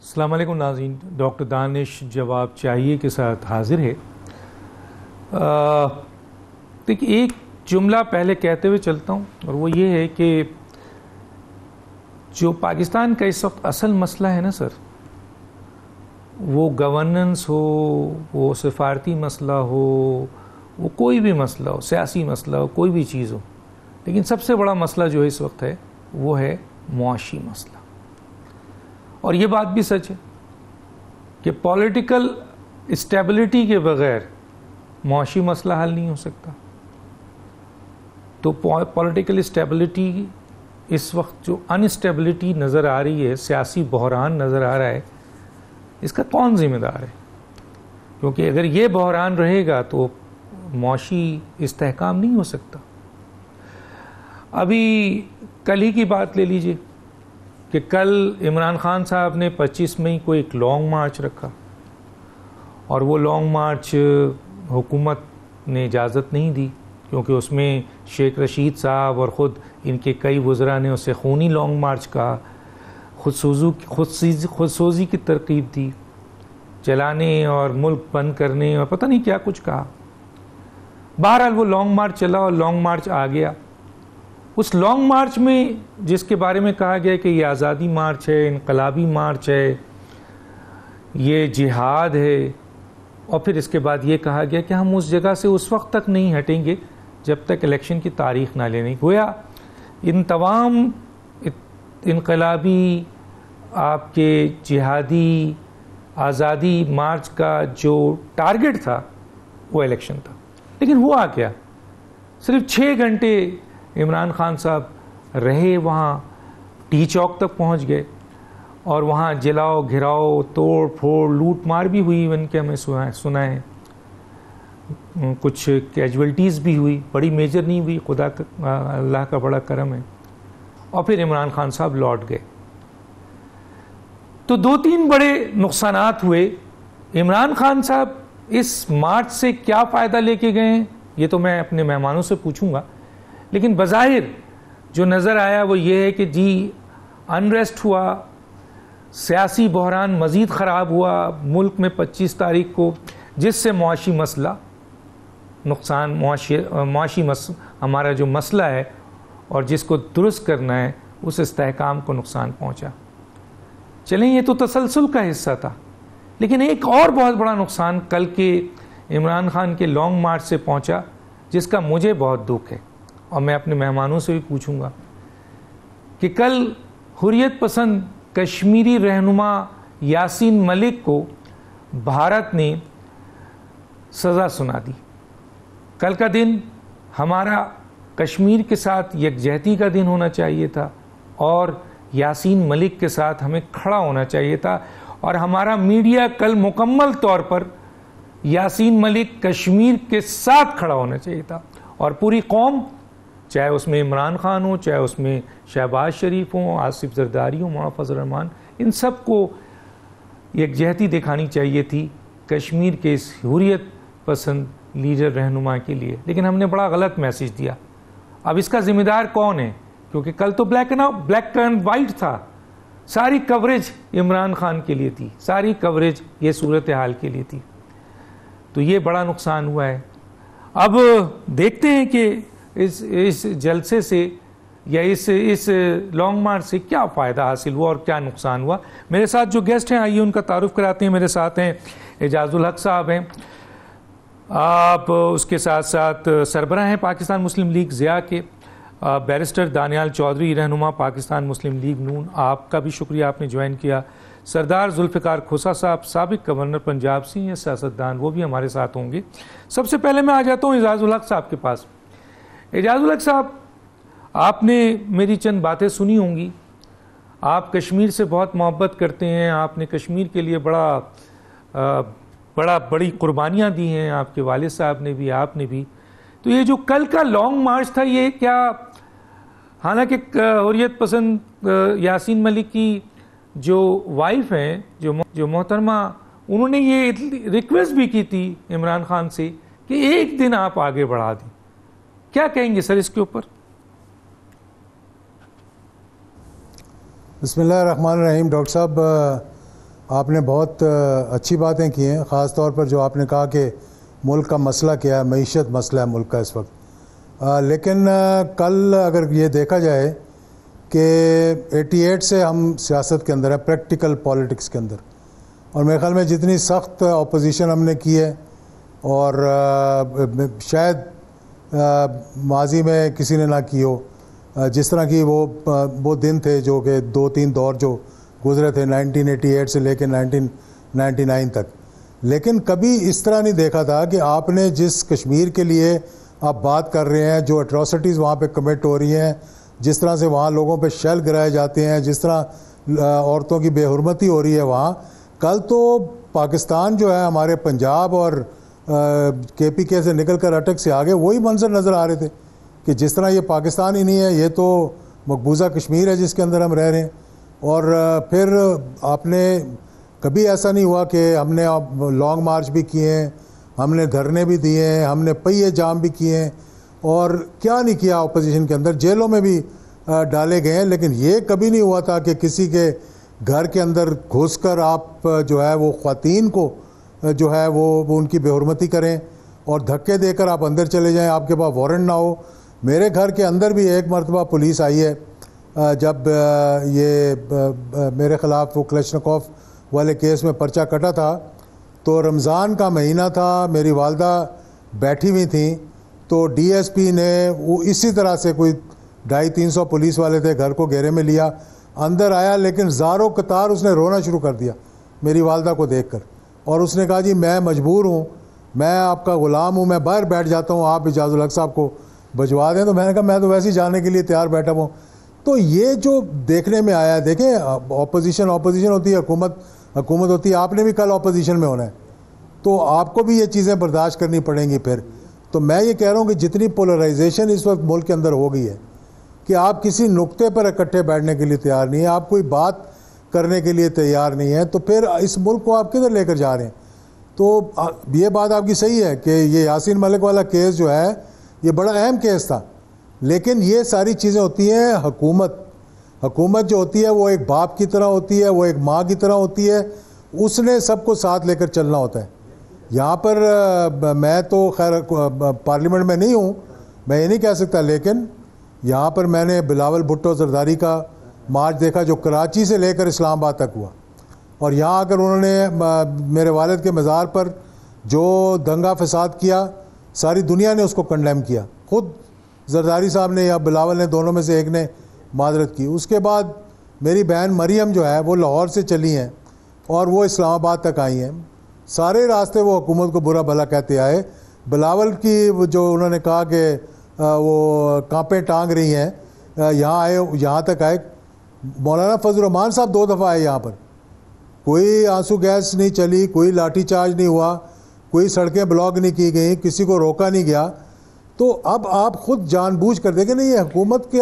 السلام علیکم ناظرین، ڈاکٹر دانش جواب چاہیے کے ساتھ حاضر ہے۔ دیکھیے، ایک جملہ پہلے کہتے ہوئے چلتا ہوں، اور وہ یہ ہے کہ جو پاکستان کا اس وقت اصل مسئلہ ہے نا سر، وہ گورننس ہو، وہ سفارتی مسئلہ ہو، وہ کوئی بھی مسئلہ ہو، سیاسی مسئلہ ہو، کوئی بھی چیز ہو، لیکن سب سے بڑا مسئلہ جو ہے اس وقت ہے وہ ہے معاشی مسئلہ۔ اور یہ بات بھی سچ ہے کہ پولیٹیکل اسٹیبلٹی کے بغیر معاشی مسئلہ حل نہیں ہو سکتا۔ تو پولیٹیکل اسٹیبلٹی، اس وقت جو انسٹیبلٹی نظر آ رہی ہے، سیاسی بحران نظر آ رہا ہے، اس کا کون ذمہ دار ہے؟ کیونکہ اگر یہ بحران رہے گا تو معاشی استحکام نہیں ہو سکتا۔ ابھی کل ہی کی بات لے لیجئے کہ کل عمران خان صاحب نے 25 مئی کو ایک لانگ مارچ رکھا، اور وہ لانگ مارچ حکومت نے اجازت نہیں دی، کیونکہ اس میں شیخ رشید صاحب اور خود ان کے کئی وزراء نے اسے خونی لانگ مارچ کہا، خودسوزی کی ترغیب دی، چلانے اور ملک بند کرنے اور پتہ نہیں کیا کچھ کہا۔ بہرحال وہ لانگ مارچ چلا اور لانگ مارچ آ گیا۔ اس لانگ مارچ میں جس کے بارے میں کہا گیا کہ یہ آزادی مارچ ہے، انقلابی مارچ ہے، یہ جہاد ہے، اور پھر اس کے بعد یہ کہا گیا کہ ہم اس جگہ سے اس وقت تک نہیں ہٹیں گے جب تک الیکشن کی تاریخ نہ لینے۔ گویا ان تمام انقلابی، آپ کے جہادی، آزادی مارچ کا جو ٹارگٹ تھا وہ الیکشن تھا۔ لیکن ہوا کیا؟ صرف 6 گھنٹے عمران خان صاحب رہے وہاں، ٹی چوک تک پہنچ گئے، اور وہاں جلاؤ گھراؤ، توڑ پھوڑ، لوٹ مار بھی ہوئی، ان کے ہمیں سنا ہے، کچھ کیجولٹیز بھی ہوئی، بڑی میجر نہیں ہوئی، اللہ کا بڑا کرم ہے۔ اور پھر عمران خان صاحب لوٹ گئے۔ تو 2-3 بڑے نقصانات ہوئے۔ عمران خان صاحب اس مارچ سے کیا فائدہ لے کے گئے ہیں، یہ تو میں اپنے مہمانوں سے پوچھوں گا، لیکن بظاہر جو نظر آیا وہ یہ ہے کہ جی انریسٹ ہوا، سیاسی بحران مزید خراب ہوا ملک میں 25 تاریخ کو، جس سے معاشی مسئلہ نقصان، ہمارا جو مسئلہ ہے اور جس کو درست کرنا ہے، اس استحکام کو نقصان پہنچا۔ چلیں، یہ تو تسلسل کا حصہ تھا، لیکن ایک اور بہت بڑا نقصان کل کے عمران خان کے لانگ مارچ سے پہنچا، جس کا مجھے بہت دکھ ہے، اور میں اپنے مہمانوں سے بھی پوچھوں گا کہ کل حریت پسند کشمیری رہنما یاسین ملک کو بھارت نے سزا سنا دی۔ کل کا دن ہمارا کشمیر کے ساتھ یکجہتی کا دن ہونا چاہیے تھا، اور یاسین ملک کے ساتھ ہمیں کھڑا ہونا چاہیے تھا، اور ہمارا میڈیا کل مکمل طور پر یاسین ملک کشمیر کے ساتھ کھڑا ہونا چاہیے تھا، اور پوری قوم، چاہے اس میں عمران خان ہو، چاہے اس میں شہباز شریف ہوں، آصف زرداری ہوں، مولانا فضل الرحمان، ان سب کو یکجہتی دکھانی چاہیے تھی کشمیر کے اس حریت پسند لیڈر رہنما کے لیے، لیکن ہم نے بڑا غلط میسج دیا۔ اب اس کا ذمہ دار کون ہے؟ کیونکہ کل تو بلیک اینڈ وائٹ تھا، ساری کوریج عمران خان کے لیے تھی، ساری کوریج یہ صورتحال کے لیے تھی، تو یہ بڑا نقصان ہوا ہے۔ اب دیکھتے ہیں کہ اس جلسے سے یا اس لانگ مارچ سے کیا فائدہ حاصل ہوا اور کیا نقصان ہوا۔ میرے ساتھ جو گیسٹ ہیں، آئیے ان کا تعارف کراتے ہیں۔ میرے ساتھ ہیں اعجاز الحق صاحب ہیں، آپ اس کے ساتھ ساتھ سربراہ ہیں پاکستان مسلم لیگ ضیاء کے، بیرسٹر دانیال چودھری رہنما پاکستان مسلم لیگ نون، آپ کا بھی شکریہ، آپ نے جوائن کیا۔ سردار ذوالفقار کھوسا صاحب، سابق گورنر پنجاب سے ہیں، سیاستدان، وہ بھی ہمارے ساتھ ہوں گے۔ سب سے پہلے میں آ جاتا ہوں اعجاز الحق صاحب کے پاس۔ اعجاز الحق صاحب، آپ نے میری چند باتیں سنی ہوں گی، آپ کشمیر سے بہت محبت کرتے ہیں، آپ نے کشمیر کے لیے بڑی قربانیاں دی ہیں، آپ کے والد صاحب نے بھی، آپ نے بھی۔ تو یہ جو کل کا لانگ مارچ تھا، یہ کیا، حالانکہ حریت پسند یاسین ملک کی جو وائف ہیں، جو محترمہ، انہوں نے یہ ریکویسٹ بھی کی تھی عمران خان سے کہ ایک دن آپ آگے بڑھا دیں، کیا کہیں گے سر اس کے اوپر؟ بسم اللہ الرحمن الرحیم۔ ڈاکٹر صاحب، آپ نے بہت اچھی باتیں کی ہیں، خاص طور پر جو آپ نے کہا کہ ملک کا مسئلہ کیا ہے، معیشت مسئلہ ہے ملک کا اس وقت، لیکن کل اگر یہ دیکھا جائے کہ 88 سے ہم سیاست کے اندر ہیں، پریکٹیکل پالیٹکس کے اندر، اور میرے خیال میں جتنی سخت اپوزیشن ہم نے کی ہے اور شاید ماضی میں کسی نے نہ کی ہو، جس طرح کی وہ دن تھے جو کہ 2-3 دور جو گزرے تھے 1988 سے لے کے 1999 تک، لیکن کبھی اس طرح نہیں دیکھا تھا کہ آپ نے جس کشمیر کے لیے آپ بات کر رہے ہیں، جو اٹراسٹیز وہاں پہ کمٹ ہو رہی ہیں، جس طرح سے وہاں لوگوں پہ شیل گرائے جاتے ہیں، جس طرح عورتوں کی بے حرمتی ہو رہی ہے وہاں، کل تو پاکستان جو ہے ہمارے پنجاب اور KPK سے نکل کر اٹک سے آگے وہی منظر نظر آ رہے تھے کہ جس طرح یہ پاکستان ہی نہیں ہے، یہ تو مقبوضہ کشمیر ہے جس کے اندر ہم رہ رہے ہیں۔ اور پھر آپ نے کبھی ایسا نہیں ہوا کہ ہم نے لانگ مارچ بھی کیے ہیں، ہم نے دھرنے بھی دیے ہیں، ہم نے پہیے جام بھی کیے ہیں، اور کیا نہیں کیا اپوزیشن کے اندر، جیلوں میں بھی ڈالے گئے ہیں، لیکن یہ کبھی نہیں ہوا تھا کہ کسی کے گھر کے اندر گھس کر آپ جو ہے وہ خواتین کو جو ہے وہ ان کی بے حرمتی کریں اور دھکے دے کر آپ اندر چلے جائیں، آپ کے پاس وارنٹ نہ ہو۔ میرے گھر کے اندر بھی ایک مرتبہ پولیس آئی ہے جب یہ میرے خلاف وہ کلشنکوف والے کیس میں پرچہ کٹا تھا، تو رمضان کا مہینہ تھا، میری والدہ بیٹھی ہوئی تھیں، تو DSP نے وہ اسی طرح سے کوئی 250-300 پولیس والے تھے، گھر کو گھیرے میں لیا، اندر آیا، لیکن زاروں قطار اس نے رونا شروع کر دیا میری والدہ کو دیکھ کر، اور اس نے کہا جی میں مجبور ہوں، میں آپ کا غلام ہوں، میں باہر بیٹھ جاتا ہوں، آپ اعجاز الحق صاحب کو بھجوا دیں۔ تو میں نے کہا میں تو ویسے ہی جانے کے لیے تیار بیٹھا ہوں۔ تو یہ جو دیکھنے میں آیا، دیکھیں اپوزیشن ہوتی ہے، حکومت ہوتی ہے، آپ نے بھی کل اپوزیشن میں ہونا ہے، تو آپ کو بھی یہ چیزیں برداشت کرنی پڑیں گی پھر۔ تو میں یہ کہہ رہا ہوں کہ جتنی پولرائزیشن اس وقت ملک کے اندر ہو گئی ہے کہ آپ کسی نقطے پر اکٹھے بیٹھنے کے لیے تیار نہیں ہیں، آپ کوئی بات کرنے کے لیے تیار نہیں ہیں، تو پھر اس ملک کو آپ کدھر لے کر جا رہے ہیں؟ تو یہ بات آپ کی صحیح ہے کہ یہ یاسین ملک والا کیس جو ہے یہ بڑا اہم کیس تھا، لیکن یہ ساری چیزیں ہوتی ہیں، حکومت جو ہوتی ہے وہ ایک باپ کی طرح ہوتی ہے، وہ ایک ماں کی طرح ہوتی ہے، اس نے سب کو ساتھ لے کر چلنا ہوتا ہے۔ یہاں پر میں تو خیر پارلیمنٹ میں نہیں ہوں، میں یہ نہیں کہہ سکتا، لیکن یہاں پر میں نے بلاول بھٹو زرداری کا مارچ دیکھا جو کراچی سے لے کر اسلام آباد تک ہوا، اور یہاں آ کر انہوں نے میرے والد کے مزار پر جو دنگا فساد کیا، ساری دنیا نے اس کو کنڈیم کیا، خود زرداری صاحب نے یا بلاول نے، دونوں میں سے ایک نے معذرت کی۔ اس کے بعد میری بہن مریم جو ہے وہ لاہور سے چلی ہیں اور وہ اسلام آباد تک آئی ہیں، سارے راستے وہ حکومت کو برا بھلا کہتے آئے۔ بلاول کی جو انہوں نے کہا کہ وہ کانپیں ٹانگ رہی ہیں، یہاں آئے، یہاں تک آئے، مولانا فضل الرحمان صاحب 2 دفعہ آئے یہاں پر، کوئی آنسو گیس نہیں چلی، کوئی لاٹھی چارج نہیں ہوا، کوئی سڑکیں بلاک نہیں کی گئیں، کسی کو روکا نہیں گیا۔ تو اب آپ خود جان بوجھ کر دیکھیں نا، یہ حکومت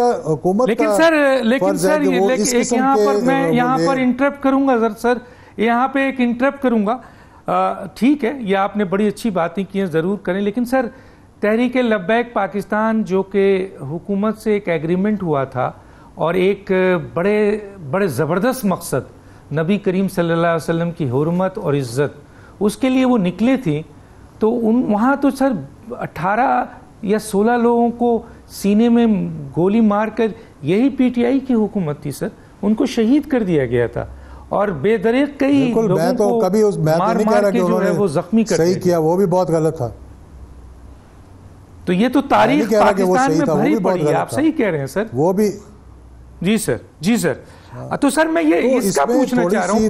لیکن سر ایک یہاں پر انٹرپٹ کروں گا سر، یہاں پہ ایک انٹرپٹ کروں گا۔ ٹھیک ہے، یہ آپ نے بڑی اچھی باتیں کی ہیں، ضرور کریں، لیکن سر تحریک لبیک پاکستان جو کہ حکومت سے ایک ایگریمنٹ ہوا تھا اور ایک بڑے زبردست مقصد نبی کریم صلی اللہ علیہ وسلم کی حرمت اور عزت، اس کے لیے وہ نکلے تھے، تو وہاں تو سر 18 یا 16 لوگوں کو سینے میں گولی مار کر، یہی PTI کی حکومت تھی سر، ان کو شہید کر دیا گیا تھا، اور بے دریغ کئی لوگوں کو مار مار کے جو ہے وہ زخمی کر دیا۔ صحیح کیا، وہ بھی بہت غلط تھا۔ تو یہ تو تاریخ پاکستان میں بھری پڑی ہے، آپ صحیح کہہ رہے ہیں سر، وہ بھی۔ جی سر تو سر میں یہ اس کا پوچھنا چاہ رہا ہوں،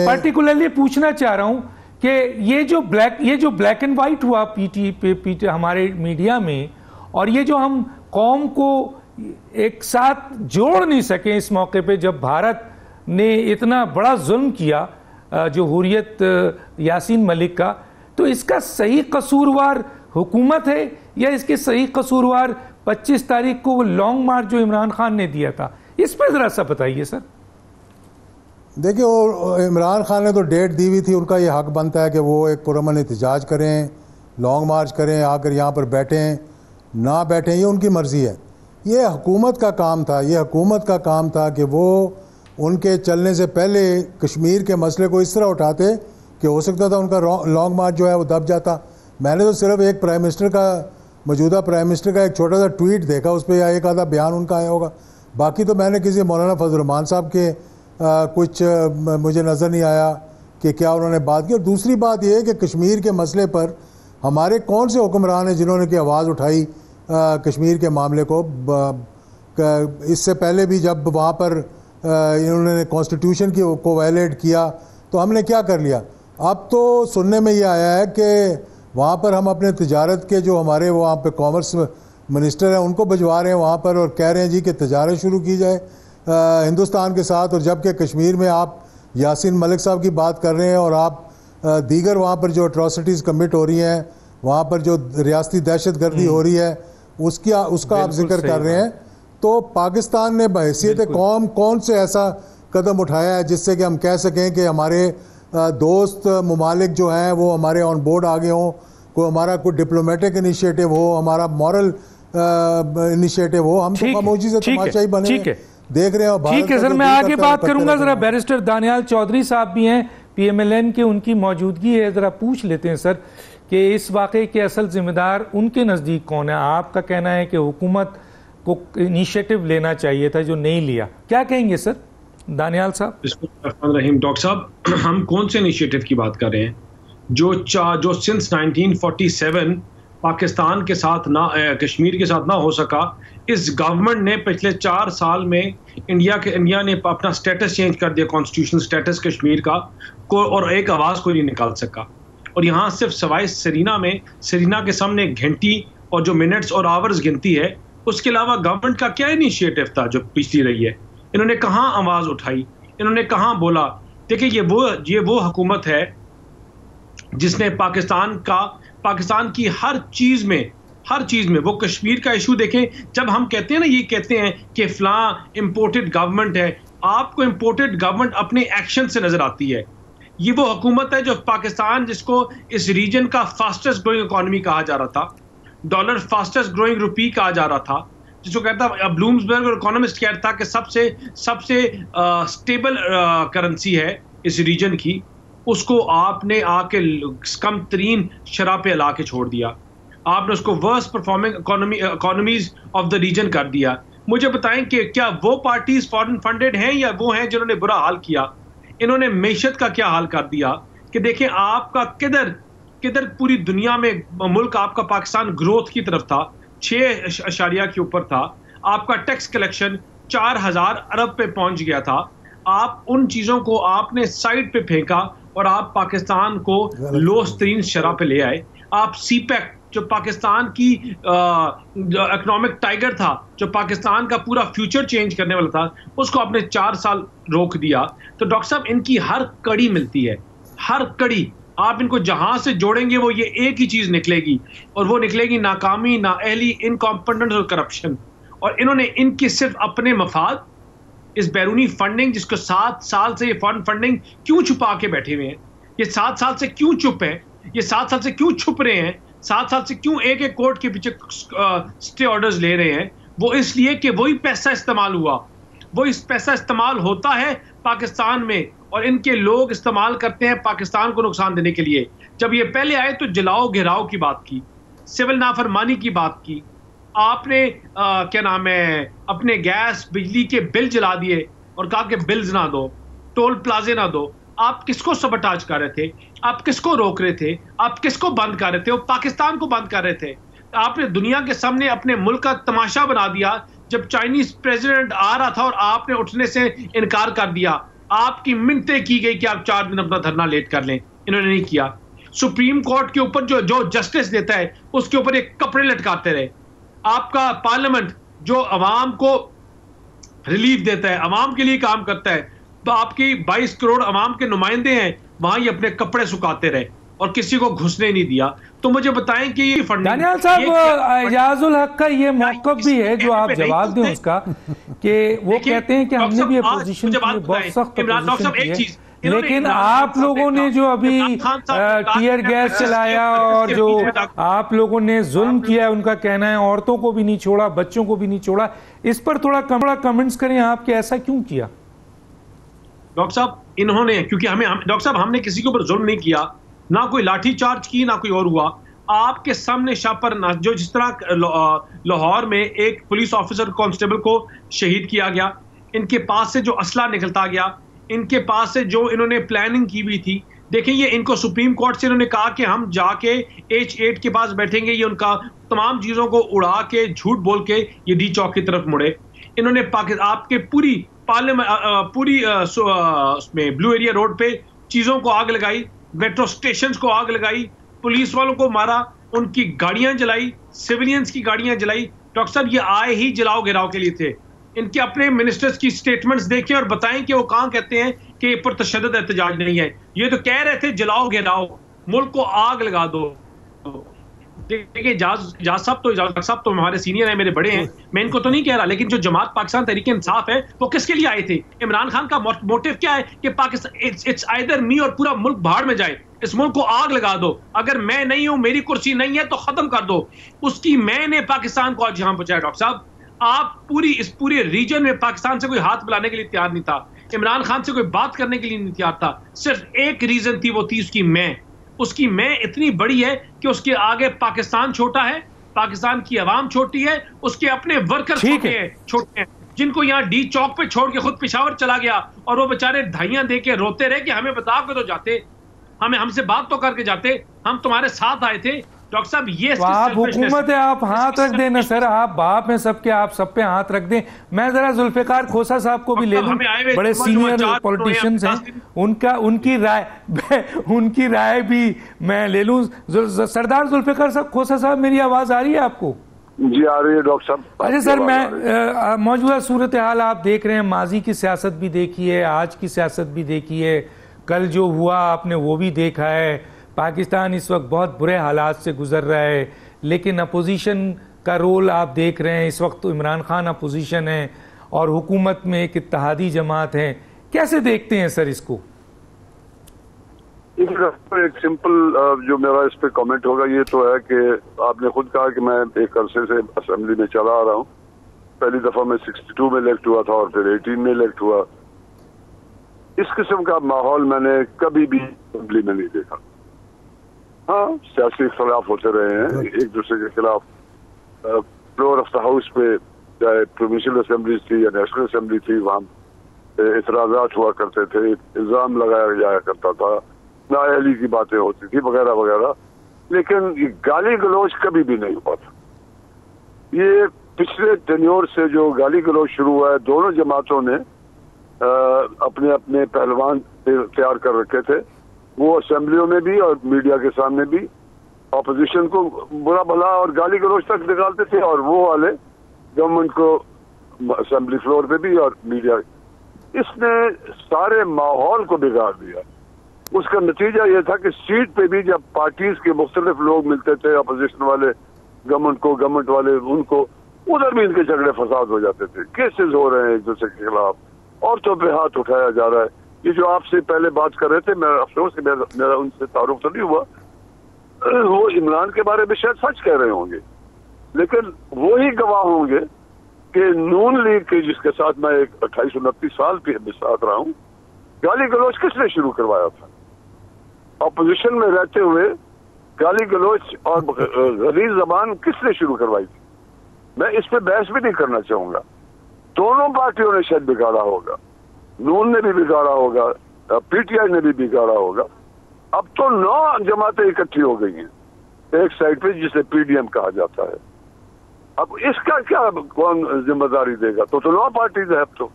پرٹیکولرلی پوچھنا چاہ رہا ہوں کہ یہ جو بلیک اینڈ وائٹ ہوا ہمارے میڈیا میں، اور یہ جو ہم قوم کو ایک ساتھ جوڑ نہیں سکے اس موقع پہ جب بھارت نے اتنا بڑا ظلم کیا جو حریت یاسین ملک کا، تو اس کا صحیح قصوروار حکومت ہے یا اس کے صحیح قصوروار 25 تاریخ کو وہ لانگ مارچ جو عمران خان نے دیا تھا؟ اس پہ ذرا سا بتائیے سر۔ دیکھیں عمران خان نے تو ڈیٹ دی ہوئی تھی، ان کا یہ حق بنتا ہے کہ وہ ایک پرامن احتجاج کریں، لانگ مارچ کریں، آ کر یہاں پر بیٹھیں نہ بیٹھیں، یہ ان کی مرضی ہے۔ یہ حکومت کا کام تھا کہ وہ ان کے چلنے سے پہلے کشمیر کے مسئلے کو اس طرح اٹھاتے کہ ہو سکتا تھا ان کا لانگ مارچ جو ہے وہ دب جاتا. میں نے تو صرف ایک پرائم منسٹر کا, موجودہ پرائم منسٹر کا ایک چھوٹا سا ٹویٹ دیکھا, اس پہ ایک آدھا بیان ان کا آیا ہوگا. باقی تو میں نے کسی مولانا فضل الرحمان صاحب کے کچھ مجھے نظر نہیں آیا کہ کیا انہوں نے بات کی. اور دوسری بات یہ ہے کہ کشمیر کے مسئلے پر ہمارے کون سے حکمران ہیں جنہوں نے کہ آواز اٹھائی کشمیر کے معاملے کو. اس سے پہلے بھی جب وہاں پر انہوں نے کانسٹیٹیوشن کو وائلیٹ کیا تو ہم نے کیا کر لیا. اب تو سننے میں یہ آیا ہے کہ وہاں پر ہم اپنے تجارت کے جو ہمارے وہاں پہ کامرس منسٹر ہیں ان کو بھجوا رہے ہیں وہاں پر, اور کہہ رہے ہیں جی کہ تجارت شروع کی جائے ہندوستان کے ساتھ. اور جبکہ کشمیر میں آپ یاسین ملک صاحب کی بات کر رہے ہیں اور آپ دیگر وہاں پر جو اٹراسٹیز کمٹ ہو رہی ہیں, وہاں پر جو ریاستی دہشت گردی ہو رہی ہے اس کا آپ ذکر کر رہے ہیں. تو پاکستان نے بحیثیت قوم کون سے ایسا قدم اٹھایا ہے جس سے کہ ہم کہہ سکیں کہ ہمارے دوست ممالک جو ہیں وہ ہمارے آن بورڈ آگے ہوں, کوئی ہمارا کوئی ڈپلومیٹک انیشیٹو ہو, ہمارا مورل انیشیٹو ہو. ہم تو خاموشی سے تماشائی بنے دیکھ رہے ہیں. ٹھیک ہے سر, میں آگے بات کروں گا. ذرا بیرسٹر دانیال چودھری صاحب بھی ہیں پی ایم ایل این کے, ان کی موجودگی ہے, ذرا پوچھ لیتے ہیں سر کہ اس واقعے کے اصل ذمہ دار ان کے نزدیک کون ہے. آپ کا کہنا ہے کہ حکومت کو انیشیٹو لینا چاہیے تھا جو نہیں لیا, کیا کہیں گے سر دانیال صاحب؟ بسم اللہ الرحمن الرحیم. ڈاکٹر صاحب, ہم کون سے انیشیٹو کی بات کر رہے ہیں جو سنس 1947 پاکستان کے ساتھ نہ, کشمیر کے ساتھ نہ ہو سکا. اس گورنمنٹ نے پچھلے 4 سال میں انڈیا نے اپنا سٹیٹس چینج کر دیا, کانسٹیٹیوشنل سٹیٹس کشمیر کا, اور ایک آواز کو نہیں نکال سکا. اور یہاں صرف سوائے سرینا کے سامنے گھنٹی اور جو منٹس اور آورز گنتی ہے, اس کے علاوہ گورنمنٹ کا کیا انیشیٹو تھا جو پچھلی رہی ہے؟ انہوں نے کہاں آواز اٹھائی, انہوں نے کہاں بولا؟ دیکھیں یہ وہ حکومت ہے جس نے پاکستان کی ہر چیز میں وہ کشمیر کا ایشو دیکھیں. جب ہم کہتے ہیں نا, یہ کہتے ہیں کہ فلاں امپورٹڈ گورنمنٹ ہے, آپ کو امپورٹڈ گورنمنٹ اپنے ایکشن سے نظر آتی ہے. یہ وہ حکومت ہے جو پاکستان, جس کو اس ریجن کا فاسٹسٹ گروئنگ اکانومی کہا جا رہا تھا, ڈالر فاسٹسٹ گروئنگ روپی کہا جا رہا تھا, جس کو کہتا بلومسبرگ اور اکانومسٹ کہتا تھا کہ سب سے سٹیبل کرنسی ہے اس ریجن کی, اس کو آپ نے آ کے کم ترین شرح پہ لا کے چھوڑ دیا. آپ نے اس کو worst performing economies of the region کر دیا. مجھے بتائیں کہ کیا وہ پارٹیز فارن فنڈڈ ہیں یا وہ ہیں جنہوں نے برا حال کیا؟ انہوں نے معیشت کا کیا حال کر دیا کہ دیکھیں آپ کا کدھر پوری دنیا میں ملک آپ کا پاکستان گروتھ کی طرف تھا, 6 کے اوپر تھا, آپ کا ٹیکس کلیکشن 4000 ارب پہ پہنچ گیا تھا. آپ ان چیزوں کو آپ نے سائڈ پہ پھینکا اور آپ پاکستان کو لوست ترین شرح پہ لے آئے. آپ سی پیک جو پاکستان کی اکنامک ٹائیگر تھا, جو پاکستان کا پورا فیوچر چینج کرنے والا تھا, اس کو آپ نے 4 سال روک دیا. تو ڈاکٹر صاحب ان کی ہر کڑی ملتی ہے, ہر کڑی آپ ان کو جہاں سے جوڑیں گے وہ یہ ایک ہی چیز نکلے گی, اور وہ نکلے گی ناکامی, نااہلی, انکمپٹنس اور کرپشن. اور انہوں نے ان کے صرف اپنے مفاد, اس بیرونی فنڈنگ جس کو 7 سال سے یہ فارن فنڈنگ کیوں چھپا کے بیٹھے ہوئے ہیں, یہ 7 سال سے کیوں چپ ہیں, یہ 7 سال سے کیوں چھپ رہے ہیں, 7 سال سے کیوں ایک کورٹ کے پیچھے سٹے آرڈرز لے رہے ہیں؟ وہ اس لیے کہ وہی پیسہ استعمال ہوا, وہی پیسہ استعمال ہوتا ہے پاکستان میں, اور ان کے لوگ استعمال کرتے ہیں پاکستان کو نقصان دینے کے لیے. جب یہ پہلے آئے تو جلاؤ گھیراؤ کی بات کی, سول نافرمانی کی بات کی, آپ نے اپنے گیس بجلی کے بل جلا دیے اور کہا کہ بلز نہ دو, ٹول پلازے نہ دو. آپ کس کو سبٹاج کر رہے تھے؟ آپ کس کو روک رہے تھے؟ آپ کس کو بند کر رہے تھے؟ وہ پاکستان کو بند کر رہے تھے. آپ نے دنیا کے سامنے اپنے ملک کا تماشا بنا دیا. جب چائنیز پریزیڈنٹ آ رہا تھا اور آپ نے اٹھنے سے انکار کر دیا, آپ کی منتیں کی گئی کہ آپ 4 دن اپنا دھرنا لیٹ کر لیں, انہوں نے نہیں کیا. سپریم کورٹ کے اوپر جو جسٹس دیتا ہے اس کے اوپر ایک کپڑے لٹکاتے رہے. آپ کا پارلیمنٹ جو عوام کو ریلیف دیتا ہے, عوام کے لیے کام کرتا ہے, تو آپ کی 22 کروڑ عوام کے نمائندے ہیں, وہاں یہ اپنے کپڑے سکھاتے رہے اور کسی کو گھسنے نہیں دیا. تو مجھے بتائیں کہ یہ فنڈنگ, دانیال صاحب اعجاز الحق کا یہ موقف بھی ہے جو آپ جواب دیں اس کا, کہ وہ کہتے ہیں کہ ہم نے بھی اپوزیشن کی بہت سخت اپوزیشن کی ہے, لیکن آپ لوگوں نے جو ابھی ٹیئر گیس چلایا اور جو آپ لوگوں نے ظلم کیا, ان کا کہنا ہے عورتوں کو بھی نہیں چھوڑا, بچوں کو بھی نہیں چھوڑا, اس پر تھوڑا کمنٹس کریں آپ کہ ایسا کیوں کیا؟ ڈاکٹر صاحب انہوں نے, کیونکہ ڈاکٹر صاحب ہم نے کسی کے اوپر ظلم نہیں کیا, نہ کوئی لاٹھی چارج کی, نہ کوئی اور ہوا. آپ کے سامنے شاپر جو جس طرح لاہور میں ایک پولیس آفیسر کانسٹیبل کو شہید کیا گیا, ان کے پاس سے جو اسلحہ نکلتا گیا, ان کے پاس سے جو انہوں نے پلاننگ کی ہوئی تھی, دیکھیں یہ ان کو سپریم کورٹ سے انہوں نے کہا کہ ہم جا کے H8 کے پاس بیٹھیں گے, یہ ان کا تمام چیزوں کو اڑا کے جھوٹ بول کے یہ ڈی چوک کی طرف مڑے. انہوں نے آپ کے پوری بلو ایریا روڈ پہ چیزوں کو آگ لگائی, میٹرو سٹیشنز کو آگ لگائی, پولیس والوں کو مارا, ان کی گاڑیاں جلائی, سیولینز کی گاڑیاں جلائی. ڈاکٹر صاحب یہ آئے ہی جلاؤ گراؤ کے لیے تھے. ان کے اپنے منسٹرز کی سٹیٹمنٹس دیکھیں اور بتائیں کہ وہ کہاں کہتے ہیں کہ یہ پرتشدد احتجاج نہیں ہے. یہ تو کہہ رہے تھے جلاؤ گراؤ, ملک کو آگ لگا دو. دیکھیں جاز صاحب تو ہمارے سینئر ہیں, میرے بڑے ہیں, میں ان کو تو نہیں کہہ رہا, لیکن جو جماعت پاکستان تحریک انصاف ہے وہ کس کے لیے آئے تھے؟ عمران خان کا موٹیو کیا ہے کہ پاکستان اٹس آئیدر می اور پورا ملک بھاڑ میں جائے, اس ملک کو آگ لگا دو, اگر میں نہیں ہوں, میری کرسی نہیں ہے تو ختم کر دو. اس کی میں نے پاکستان کو آج یہاں پہنچایا. ڈاکٹر صاحب آپ اس پورے ریجن میں پاکستان سے کوئی ہاتھ ملانے کے لیے تیار نہیں تھا, عمران خان سے کوئی بات کرنے کے لیے نہیں تیار تھا. صرف ایک ریزن تھی, وہ تھی اس کی میں اتنی بڑی ہے کہ اس کے آگے پاکستان چھوٹا ہے, پاکستان کی عوام چھوٹی ہے, اس کے اپنے ورکر چھوٹے ہیں, جن کو یہاں ڈی چوک پہ چھوڑ کے خود پشاور چلا گیا, اور وہ بیچارے دھائیاں دے کے روتے رہے کہ ہمیں بتا کے تو جاتے, ہم سے بات تو کر کے جاتے, ہم تمہارے ساتھ آئے تھے. ڈاکٹر صاحب یہ آپ حکومت ہے, آپ ہاتھ رکھ دیں نا سر, آپ باپ ہیں سب کے, آپ سب پہ ہاتھ رکھ دیں. میں ذرا ذوالفقار کھوسہ صاحب کو بھی لے لوں, بڑے سینئر پولیٹیشنز ہیں, ان کی رائے بھی میں لے لوں. سردار ذوالفقار صاحب کھوسہ صاحب, میری آواز آ رہی ہے آپ کو؟ جی آ رہی ہے ڈاکٹر صاحب. اچھا سر, میں موجودہ صورتحال آپ دیکھ رہے ہیں, ماضی کی سیاست بھی دیکھی ہے, آج کی سیاست بھی دیکھی ہے, کل جو ہوا آپ نے وہ بھی دیکھا ہے. پاکستان اس وقت بہت برے حالات سے گزر رہا ہے, لیکن اپوزیشن کا رول آپ دیکھ رہے ہیں. اس وقت عمران خان اپوزیشن ہے اور حکومت میں ایک اتحادی جماعت ہے. کیسے دیکھتے ہیں سر اس کو؟ ایک سمپل جو میرا اس پہ کامنٹ ہوگا یہ تو ہے کہ آپ نے خود کہا کہ میں ایک عرصے سے اسمبلی میں چلا آ رہا ہوں. پہلی دفعہ میں 62 میں الیکٹ ہوا تھا اور پھر 18 میں الیکٹ ہوا. اس قسم کا ماحول میں نے کبھی بھی اسمبلی میں نہیں دیکھا. ہاں سیاسی اختلاف ہوتے رہے ہیں ایک دوسرے کے خلاف, فلور آف دا ہاؤس پہ چاہے پروونشل اسمبلیز تھی یا نیشنل اسمبلی تھی, وہاں اعتراضات ہوا کرتے تھے, الزام لگایا جایا کرتا تھا, نااہلی کی باتیں ہوتی تھی وغیرہ وغیرہ, لیکن یہ گالی گلوچ کبھی بھی نہیں ہوا تھا. یہ پچھلے ٹینیور سے جو گالی گلوچ شروع ہوا ہے, دونوں جماعتوں نے اپنے اپنے پہلوان تیار کر رکھے تھے, وہ اسمبلیوں میں بھی اور میڈیا کے سامنے بھی اپوزیشن کو برا بھلا اور گالی گلوچ تک نکالتے تھے, اور وہ والے گورنمنٹ کو اسمبلی فلور پہ بھی اور میڈیا. اس نے سارے ماحول کو بگاڑ دیا. اس کا نتیجہ یہ تھا کہ سیٹ پہ بھی جب پارٹیز کے مختلف لوگ ملتے تھے, اپوزیشن والے گورنمنٹ کو, گورنمنٹ والے ان کو, ادھر بھی ان کے جھگڑے فساد ہو جاتے تھے, کیسز ہو رہے ہیں ایک دوسرے کے خلاف, عورتوں پہ ہاتھ اٹھایا جا رہا ہے. یہ جو آپ سے پہلے بات کر رہے تھے, میں افسوس کہ میرا ان سے تعارف تو نہیں ہوا, وہ عمران کے بارے میں شاید سچ کہہ رہے ہوں گے, لیکن وہی گواہ ہوں گے کہ نون لیگ کے جس کے ساتھ میں 28-29 سال کے ساتھ رہا ہوں, گالی گلوچ کس نے شروع کروایا تھا؟ اپوزیشن میں رہتے ہوئے گالی گلوچ اور غلیظ زبان کس نے شروع کروائی تھی؟ میں اس پہ بحث بھی نہیں کرنا چاہوں گا. دونوں پارٹیوں نے شاید بگاڑا ہوگا, نون نے بھی بگاڑا ہوگا, پی ٹی آئی نے بھی بگاڑا ہوگا. اب تو 9 جماعتیں اکٹھی ہو گئی ہیں ایک سائڈ پہ, جسے پی ڈی ایم کہا جاتا ہے. اب اس کا کیا کون ذمہ داری دے گا؟ تو 9 پارٹیز ہے اب تو.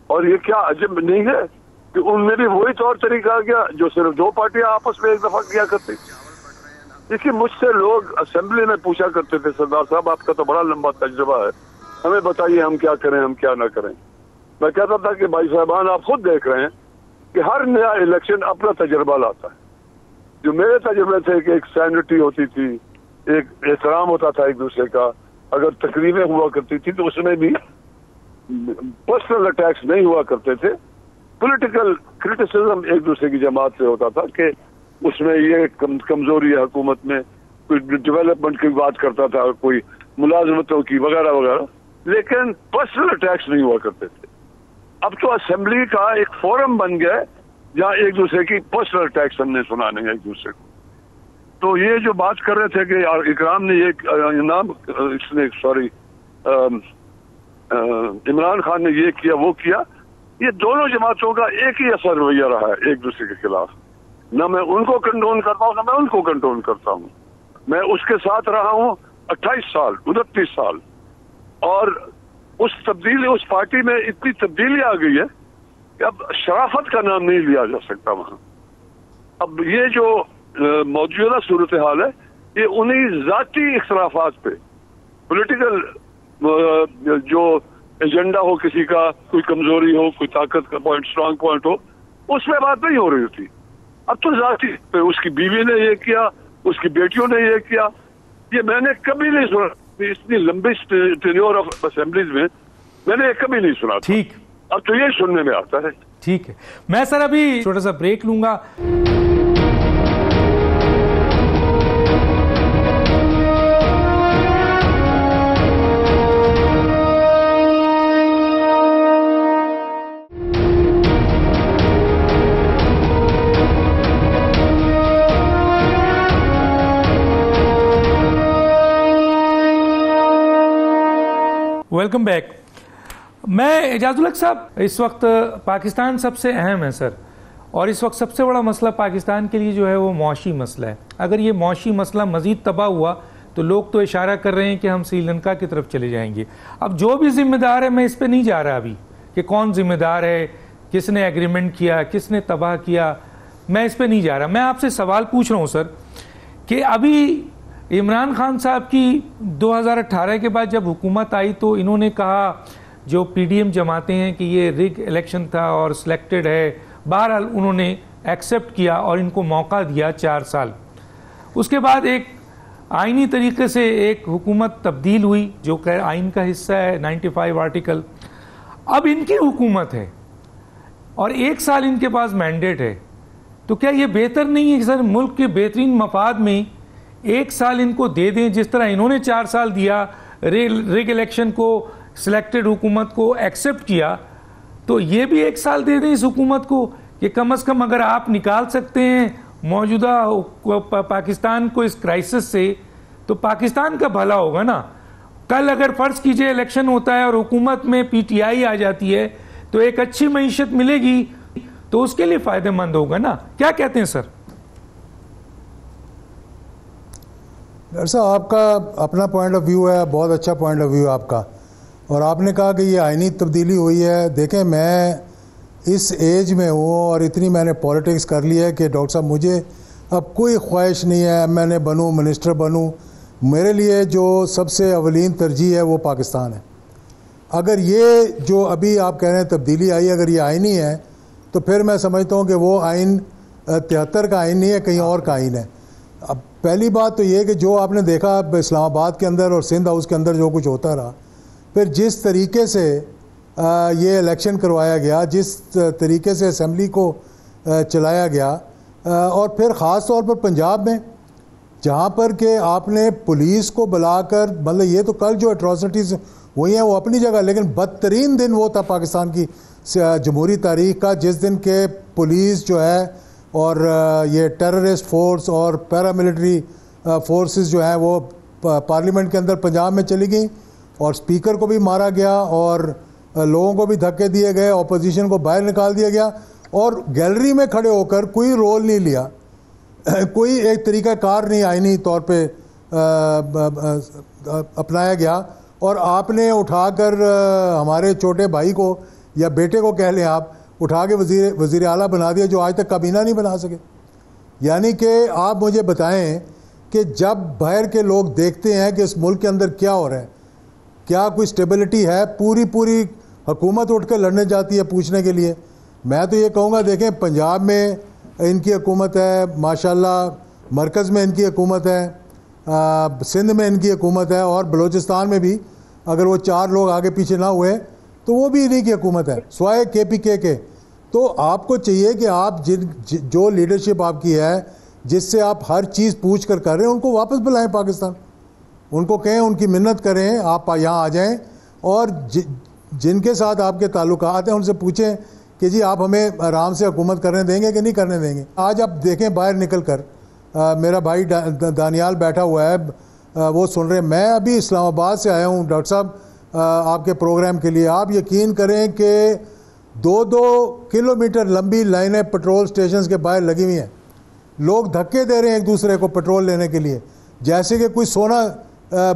اور یہ کیا عجب نہیں ہے کہ ان میں بھی وہی طور طریقہ آ گیا جو صرف 2 پارٹیاں آپس میں ایک دفعہ کیا کرتی. دیکھیے مجھ سے لوگ اسمبلی میں پوچھا کرتے تھے, سردار صاحب آپ کا تو بڑا لمبا تجربہ ہے, ہمیں بتائیے ہم کیا کریں, ہم کیا نہ کریں. میں کہتا تھا کہ بھائی صاحبان آپ خود دیکھ رہے ہیں کہ ہر نیا الیکشن اپنا تجربہ لاتا ہے. جو میرے تجربے تھے کہ ایک سینٹی ہوتی تھی, ایک احترام ہوتا تھا ایک دوسرے کا, اگر تقریبیں ہوا کرتی تھی تو اس میں بھی پرسنل اٹیکس نہیں ہوا کرتے تھے, پولیٹیکل کرٹیسزم ایک دوسرے کی جماعت سے ہوتا تھا کہ اس میں یہ کمزوری ہے حکومت میں, کوئی ڈیولپمنٹ کی بات کرتا تھا, کوئی ملازمتوں کی وغیرہ وغیرہ, لیکن پرسنل اٹیکس نہیں ہوا کرتے تھے. اب تو اسمبلی کا ایک فورم بن گیا جہاں ایک دوسرے کی پرسنل اٹیکس ہم نے سنانے ہیں ایک دوسرے کو. تو یہ جو بات کر رہے تھے کہ اکرام نے یہ نام اس نے سوری عمران خان نے یہ کیا وہ کیا، یہ دونوں جماعتوں کا ایک ہی اثر رویہ رہا ہے ایک دوسرے کے خلاف. نہ میں ان کو کنٹرول کرتا ہوں نہ میں ان کو کنٹرول کرتا ہوں. میں اس کے ساتھ رہا ہوں 28 سال 29 سال، اور اس پارٹی میں اتنی تبدیلی آ گئی ہے کہ اب شرافت کا نام نہیں لیا جا سکتا وہاں. اب یہ جو موجودہ صورتحال ہے یہ انہی ذاتی اختلافات پہ، پولیٹیکل جو ایجنڈا ہو کسی کا، کوئی کمزوری ہو، کوئی طاقت کا پوائنٹ، اسٹرانگ پوائنٹ ہو، اس میں بات نہیں ہو رہی ہوتی. اب تو ذاتی پہ اس کی بیوی نے یہ کیا، اس کی بیٹیوں نے یہ کیا. یہ میں نے کبھی نہیں سنا اتنی لمبی ٹینیور آف اسمبلیز میں نے کبھی نہیں سنا. ٹھیک، اب تو یہ سننے میں آتا ہے. ٹھیک ہے، میں سر ابھی چھوٹا سا بریک لوں گا. Welcome back. میں اعجاز الحق صاحب، اس وقت پاکستان سب سے اہم ہے سر، اور اس وقت سب سے بڑا مسئلہ پاکستان کے لیے جو ہے وہ معاشی مسئلہ ہے. اگر یہ معاشی مسئلہ مزید تباہ ہوا تو لوگ تو اشارہ کر رہے ہیں کہ ہم سری لنکا کی طرف چلے جائیں گے. اب جو بھی ذمہ دار ہے، میں اس پہ نہیں جا رہا ابھی کہ کون ذمہ دار ہے، کس نے ایگریمنٹ کیا، کس نے تباہ کیا، میں اس پہ نہیں جا رہا. میں آپ سے سوال پوچھ رہا ہوں سر کہ ابھی عمران خان صاحب کی 2018 کے بعد جب حکومت آئی تو انہوں نے کہا، جو پی ڈی ایم جماعتیں ہیں، کہ یہ ریگ الیکشن تھا اور سلیکٹڈ ہے. بہرحال انہوں نے ایکسیپٹ کیا اور ان کو موقع دیا 4 سال. اس کے بعد ایک آئینی طریقے سے ایک حکومت تبدیل ہوئی جو کہ آئین کا حصہ ہے، 95 آرٹیکل. اب ان کی حکومت ہے اور 1 سال ان کے پاس مینڈیٹ ہے. تو کیا یہ بہتر نہیں ہے کہ سر ملک کے بہترین مفاد میں 1 سال ان کو دے دیں، جس طرح انہوں نے 4 سال دیا، ریگ الیکشن کو، سلیکٹڈ حکومت کو ایکسیپٹ کیا، تو یہ بھی 1 سال دے دیں اس حکومت کو کہ کم از کم اگر آپ نکال سکتے ہیں موجودہ پاکستان کو اس کرائسس سے تو پاکستان کا بھلا ہوگا نا. کل اگر فرض کیجئے الیکشن ہوتا ہے اور حکومت میں پی ٹی آئی آ جاتی ہے تو ایک اچھی معیشت ملے گی تو اس کے لیے فائدہ مند ہوگا نا. کیا کہتے ہیں سر؟ ڈاکٹر صاحب، آپ کا اپنا پوائنٹ آف ویو ہے، بہت اچھا پوائنٹ آف ویو ہے آپ کا. اور آپ نے کہا کہ یہ آئینی تبدیلی ہوئی ہے. دیکھیں، میں اس ایج میں ہوں اور اتنی میں نے پولیٹکس کر لی ہے کہ ڈاکٹر صاحب مجھے اب کوئی خواہش نہیں ہے ایم این اے بنوں، منسٹر بنوں. میرے لیے جو سب سے اولین ترجیح ہے وہ پاکستان ہے. اگر یہ جو ابھی آپ کہہ رہے ہیں تبدیلی آئی، اگر یہ آئینی ہے تو پھر میں سمجھتا ہوں کہ وہ آئین 73 کا آئین نہیں ہے، کہیں اور کا آئین ہے. اب پہلی بات تو یہ کہ جو آپ نے دیکھا اسلام آباد کے اندر اور سندھ ہاؤس کے اندر جو کچھ ہوتا رہا، پھر جس طریقے سے یہ الیکشن کروایا گیا، جس طریقے سے اسمبلی کو چلایا گیا، اور پھر خاص طور پر پنجاب میں جہاں پر کہ آپ نے پولیس کو بلا کر، مطلب یہ تو کل جو اٹراسٹیز ہوئی ہیں وہ اپنی جگہ، لیکن بدترین دن وہ تھا پاکستان کی جمہوری تاریخ کا، جس دن کے پولیس جو ہے اور یہ ٹیررسٹ فورس اور پیراملٹری فورسز جو ہیں وہ پارلیمنٹ کے اندر پنجاب میں چلی گئیں اور اسپیکر کو بھی مارا گیا اور لوگوں کو بھی دھکے دیے گئے، اپوزیشن کو باہر نکال دیا گیا، اور گیلری میں کھڑے ہو کر کوئی رول نہیں لیا، کوئی ایک طریقہ کار نہیں آئینی طور پہ اپنایا گیا. اور آپ نے اٹھا کر ہمارے چھوٹے بھائی کو یا بیٹے کو کہہ لیں، آپ اٹھا کے وزیر اعلیٰ بنا دیا جو آج تک کابینہ نہیں بنا سکے. یعنی کہ آپ مجھے بتائیں کہ جب باہر کے لوگ دیکھتے ہیں کہ اس ملک کے اندر کیا ہو رہا ہے، کیا کوئی سٹیبلٹی ہے، پوری حکومت اٹھ کے لڑنے جاتی ہے پوچھنے کے لیے. میں تو یہ کہوں گا، دیکھیں پنجاب میں ان کی حکومت ہے ماشاءاللہ، مرکز میں ان کی حکومت ہے، سندھ میں ان کی حکومت ہے، اور بلوچستان میں بھی اگر وہ 4 لوگ آگے پیچھے نہ ہوئے تو وہ بھی انہی کی حکومت ہے سوائے کے پی کے. تو آپ کو چاہیے کہ آپ جو لیڈرشپ آپ کی ہے، جس سے آپ ہر چیز پوچھ کر رہے ہیں، ان کو واپس بلائیں پاکستان. ان کو کہیں، ان کی منت کریں، آپ یہاں آ جائیں، اور جن کے ساتھ آپ کے تعلقات ہیں ان سے پوچھیں کہ جی آپ ہمیں آرام سے حکومت کرنے دیں گے کہ نہیں کرنے دیں گے. آج آپ دیکھیں باہر نکل کر میرا بھائی دانیال بیٹھا ہوا ہے, وہ سن رہے ہیں. میں ابھی اسلام آباد سے آیا ہوں ڈاکٹر صاحب آپ کے پروگرام کے لیے. آپ یقین کریں کہ 2-2 کلومیٹر لمبی لائنیں پیٹرول سٹیشنز کے باہر لگی ہوئی ہیں. لوگ دھکے دے رہے ہیں ایک دوسرے کو پیٹرول لینے کے لیے, جیسے کہ کوئی سونا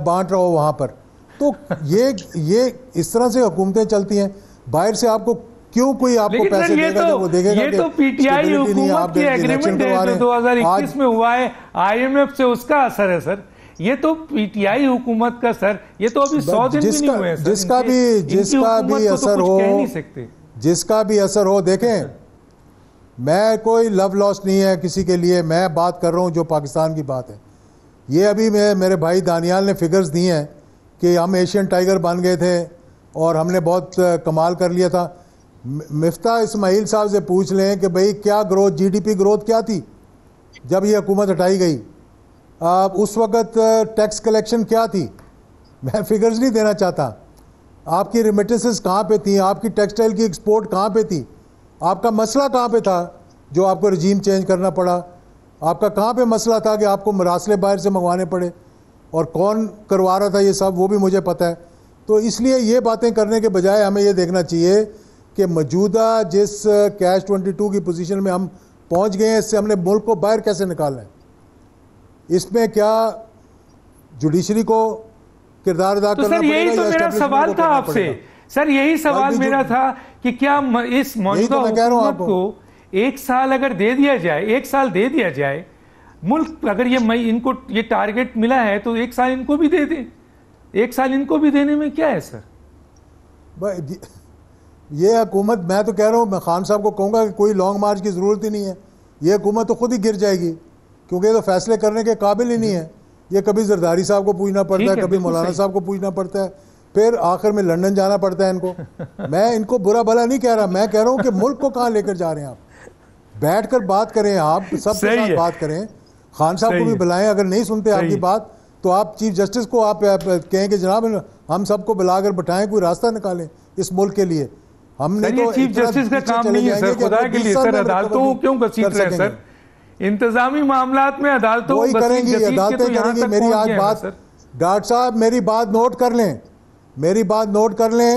بانٹ رہا ہو وہاں پر. تو یہ اس طرح سے حکومتیں چلتی ہیں. باہر سے آپ کو کیوں کوئی آپ کو پیسے دے گا, وہ دیکھے گا. یہ تو پی ٹی آئی حکومت کی ایگریمنٹ ہے جو 2021 میں ہوا ہے آئی ایم ایف سے, اس کا اثر ہے سر. یہ تو پی ٹی آئی حکومت کا سر, یہ تو ابھی 100 دن بھی نہیں ہوئے. جس کا بھی اثر ہو, جس کا بھی اثر ہو, دیکھیں میں کوئی لو لاس نہیں ہے کسی کے لیے. میں بات کر رہا ہوں جو پاکستان کی بات ہے. یہ ابھی میرے بھائی دانیال نے فگرز دی ہیں کہ ہم ایشین ٹائیگر بن گئے تھے اور ہم نے بہت کمال کر لیا تھا. مفتاح اسماعیل صاحب سے پوچھ لیں کہ بھئی کیا growth, G D P growth کیا تھی جب یہ حکومت ہٹائی گئی؟ اس وقت ٹیکس کلیکشن کیا تھی؟ میں فگرز نہیں دینا چاہتا. آپ کی ریمیٹنسز کہاں پہ تھیں؟ آپ کی ٹیکسٹائل کی ایکسپورٹ کہاں پہ تھی؟ آپ کا مسئلہ کہاں پہ تھا جو آپ کو رجیم چینج کرنا پڑا؟ آپ کا کہاں پہ مسئلہ تھا کہ آپ کو مراسلے باہر سے منگوانے پڑے؟ اور کون کروا رہا تھا یہ سب, وہ بھی مجھے پتہ ہے. تو اس لیے یہ باتیں کرنے کے بجائے ہمیں یہ دیکھنا چاہیے کہ موجودہ جس کیش 22 کی پوزیشن میں ہم پہنچ گئے ہیں, اس سے ہم نے ملک کو باہر کیسے نکالنا ہے. اس میں کیا جوڈیشری کو کردار ادا کرنا پڑے گا؟ یہی تو میرا سوال تھا آپ سے سر, یہی سوال میرا تھا کہ کیا اس موجودہ حکومت کو 1 سال اگر دے دیا جائے, 1 سال دے دیا جائے ملک, اگر یہ ان کو یہ ٹارگٹ ملا ہے تو 1 سال ان کو بھی دے دیں. 1 سال ان کو بھی دینے میں کیا ہے سر؟ یہ حکومت, میں تو کہہ رہا ہوں, میں خان صاحب کو کہوں گا کہ کوئی لانگ مارچ کی ضرورت ہی نہیں ہے. یہ حکومت تو خود ہی گر جائے گی, کیونکہ یہ تو فیصلے کرنے کے قابل ہی نہیں ہے. یہ کبھی زرداری صاحب کو پوچھنا پڑتا ہے, کبھی مولانا صاحب کو پوچھنا پڑتا ہے, پھر آخر میں لندن جانا پڑتا ہے ان کو. میں ان کو برا بھلا نہیں کہہ رہا, میں کہہ رہا ہوں کہ ملک کو کہاں لے کر جا رہے ہیں آپ. بیٹھ کر بات کریں, آپ سب کے ساتھ بات کریں. خان صاحب کو بھی بلائیں, اگر نہیں سنتے آپ کی بات تو آپ چیف جسٹس کو آپ کہیں کہ جناب ہم سب کو بلا کر بٹھائیں, کوئی راستہ نکالیں اس ملک کے لیے. ہم نے تو چیف جسٹس کا کام نہیں ہے سر, خدا کے لیے سر. عدالتوں کو کیوں گھسیٹ رہے ہیں سر؟ انتظامی معاملات میں عدالتوں وہی کریں گی, عدالتیں کریں گی. میری آج بات ڈاکٹر صاحب, میری بات نوٹ کر لیں, میری بات نوٹ کر لیں.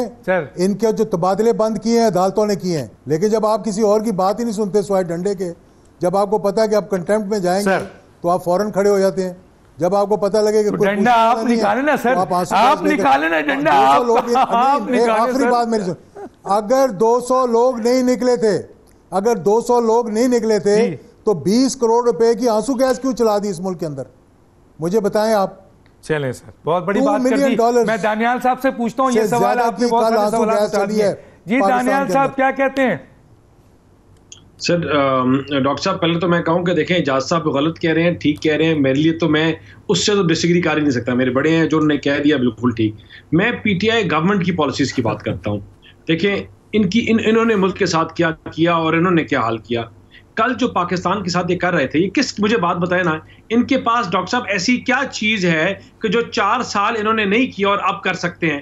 ان کے جو تبادلے بند کیے ہیں عدالتوں نے کیے ہیں, لیکن جب آپ کسی اور کی بات ہی نہیں سنتے سوائے ڈنڈے کے, جب آپ کو پتا ہے کہ آپ کنٹیمپٹ میں جائیں گے تو آپ فوراً کھڑے ہو جاتے ہیں. جب آپ کو پتہ لگے کہ ڈنڈا آپ نکالیں نا سر, آپ نکالیں نا ڈنڈا. آخری بات میری سن, اگر 200 لوگ نہیں نکلے تھے, اگر 200 لوگ نہیں نکلے تھے تو 20 کروڑ روپے کی آنسو گیس کیوں چلا دی اس ملک کے اندر؟ مجھے بتائیں آپ. چلیں سر, بہت بڑی بات کر دی. میں دانیال صاحب سے پوچھتا ہوں, یہ سوال آپ نے بہت سارے سوالات اٹھا دیے. جی دانیال صاحب کیا کہتے ہیں؟ سر ڈاکٹر صاحب, پہلے تو میں کہوں کہ دیکھیں اجاز صاحب غلط کہہ رہے ہیں, ٹھیک کہہ رہے ہیں. میرے لیے تو میں اس سے تو ڈس ایگری کر ہی نہیں سکتا, میرے بڑے ہیں جو انہوں نے کہہ دیا بالکل ٹھیک. میں پی ٹی آئی گورنمنٹ کی پالیسیز کی بات کرتا ہوں. دیکھیں انہوں نے ملک کے ساتھ کیا کیا اور انہوں نے کیا حال کیا. کل جو پاکستان کے ساتھ یہ کر رہے تھے, یہ کس, مجھے بات بتائیں نا, ان کے پاس ڈاکٹر صاحب ایسی کیا چیز ہے کہ جو 4 سال انہوں نے نہیں کیا اور اب کر سکتے ہیں؟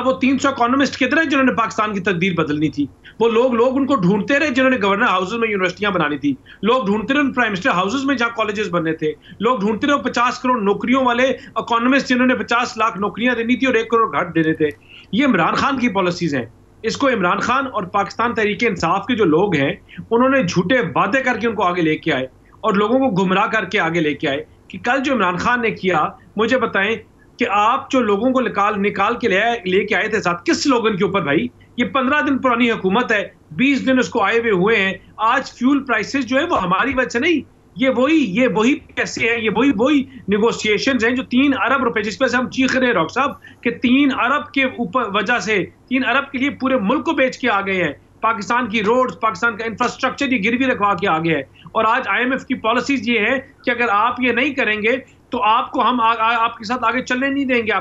وہ 300 اکانومسٹ کدھر ہیں جنہوں نے پاکستان کی تقدیر بدلنی تھی؟ وہ لوگ ان کو ڈھونڈتے رہے جنہوں نے گورنر ہاؤسز میں یونیورسٹیاں بنانی تھی. لوگ ڈھونڈتے رہے پرائم منسٹر ہاؤسز میں جہاں کالجز بننے تھے. لوگ ڈھونڈتے رہے 50 کروڑ نوکریوں والے اکانومسٹ جنہوں نے 50 لاکھ نوکریاں دینی تھی اور 1 کروڑ گھر دینے تھے. یہ عمران خان کی پالیسیز ہیں. اس کو عمران خان اور پاکستان تحریک انصاف کے جو لوگ ہیں انہوں نے جھوٹے وعدے کر کے ان کو آگے لے کے آئے اور لوگوں کو گمراہ کر کے آگے لے کے آئے. کہ کل جو عمران خان نے کیا, مجھے بتائیں کہ آپ جو لوگوں کو نکال کے لے کے آئے تھے ساتھ, کس سلوگن کے اوپر بھائی؟ یہ 15 دن پرانی حکومت ہے, 20 دن اس کو آئے ہوئے ہوئے ہیں. آج فیول پرائسز جو ہے وہ ہماری وجہ سے نہیں, یہ وہی پیسے ہیں, یہ وہی نیگوشیشنز ہیں جو 3 ارب روپے, جس پہ سے ہم چیخ رہے ہیں ڈاکٹر صاحب کہ 3 ارب کے اوپر وجہ سے 3 ارب کے لیے پورے ملک کو بیچ کے آ گئے ہیں. پاکستان کی روڈز, پاکستان کا انفراسٹرکچر یہ گروی رکھوا کے آ گیا ہے. اور آج آئی ایم ایف کی پالیسیز یہ ہے کہ اگر آپ یہ نہیں کریں گے تو آپ کو ہم آپ کے ساتھ آگے چلنے نہیں دیں گے,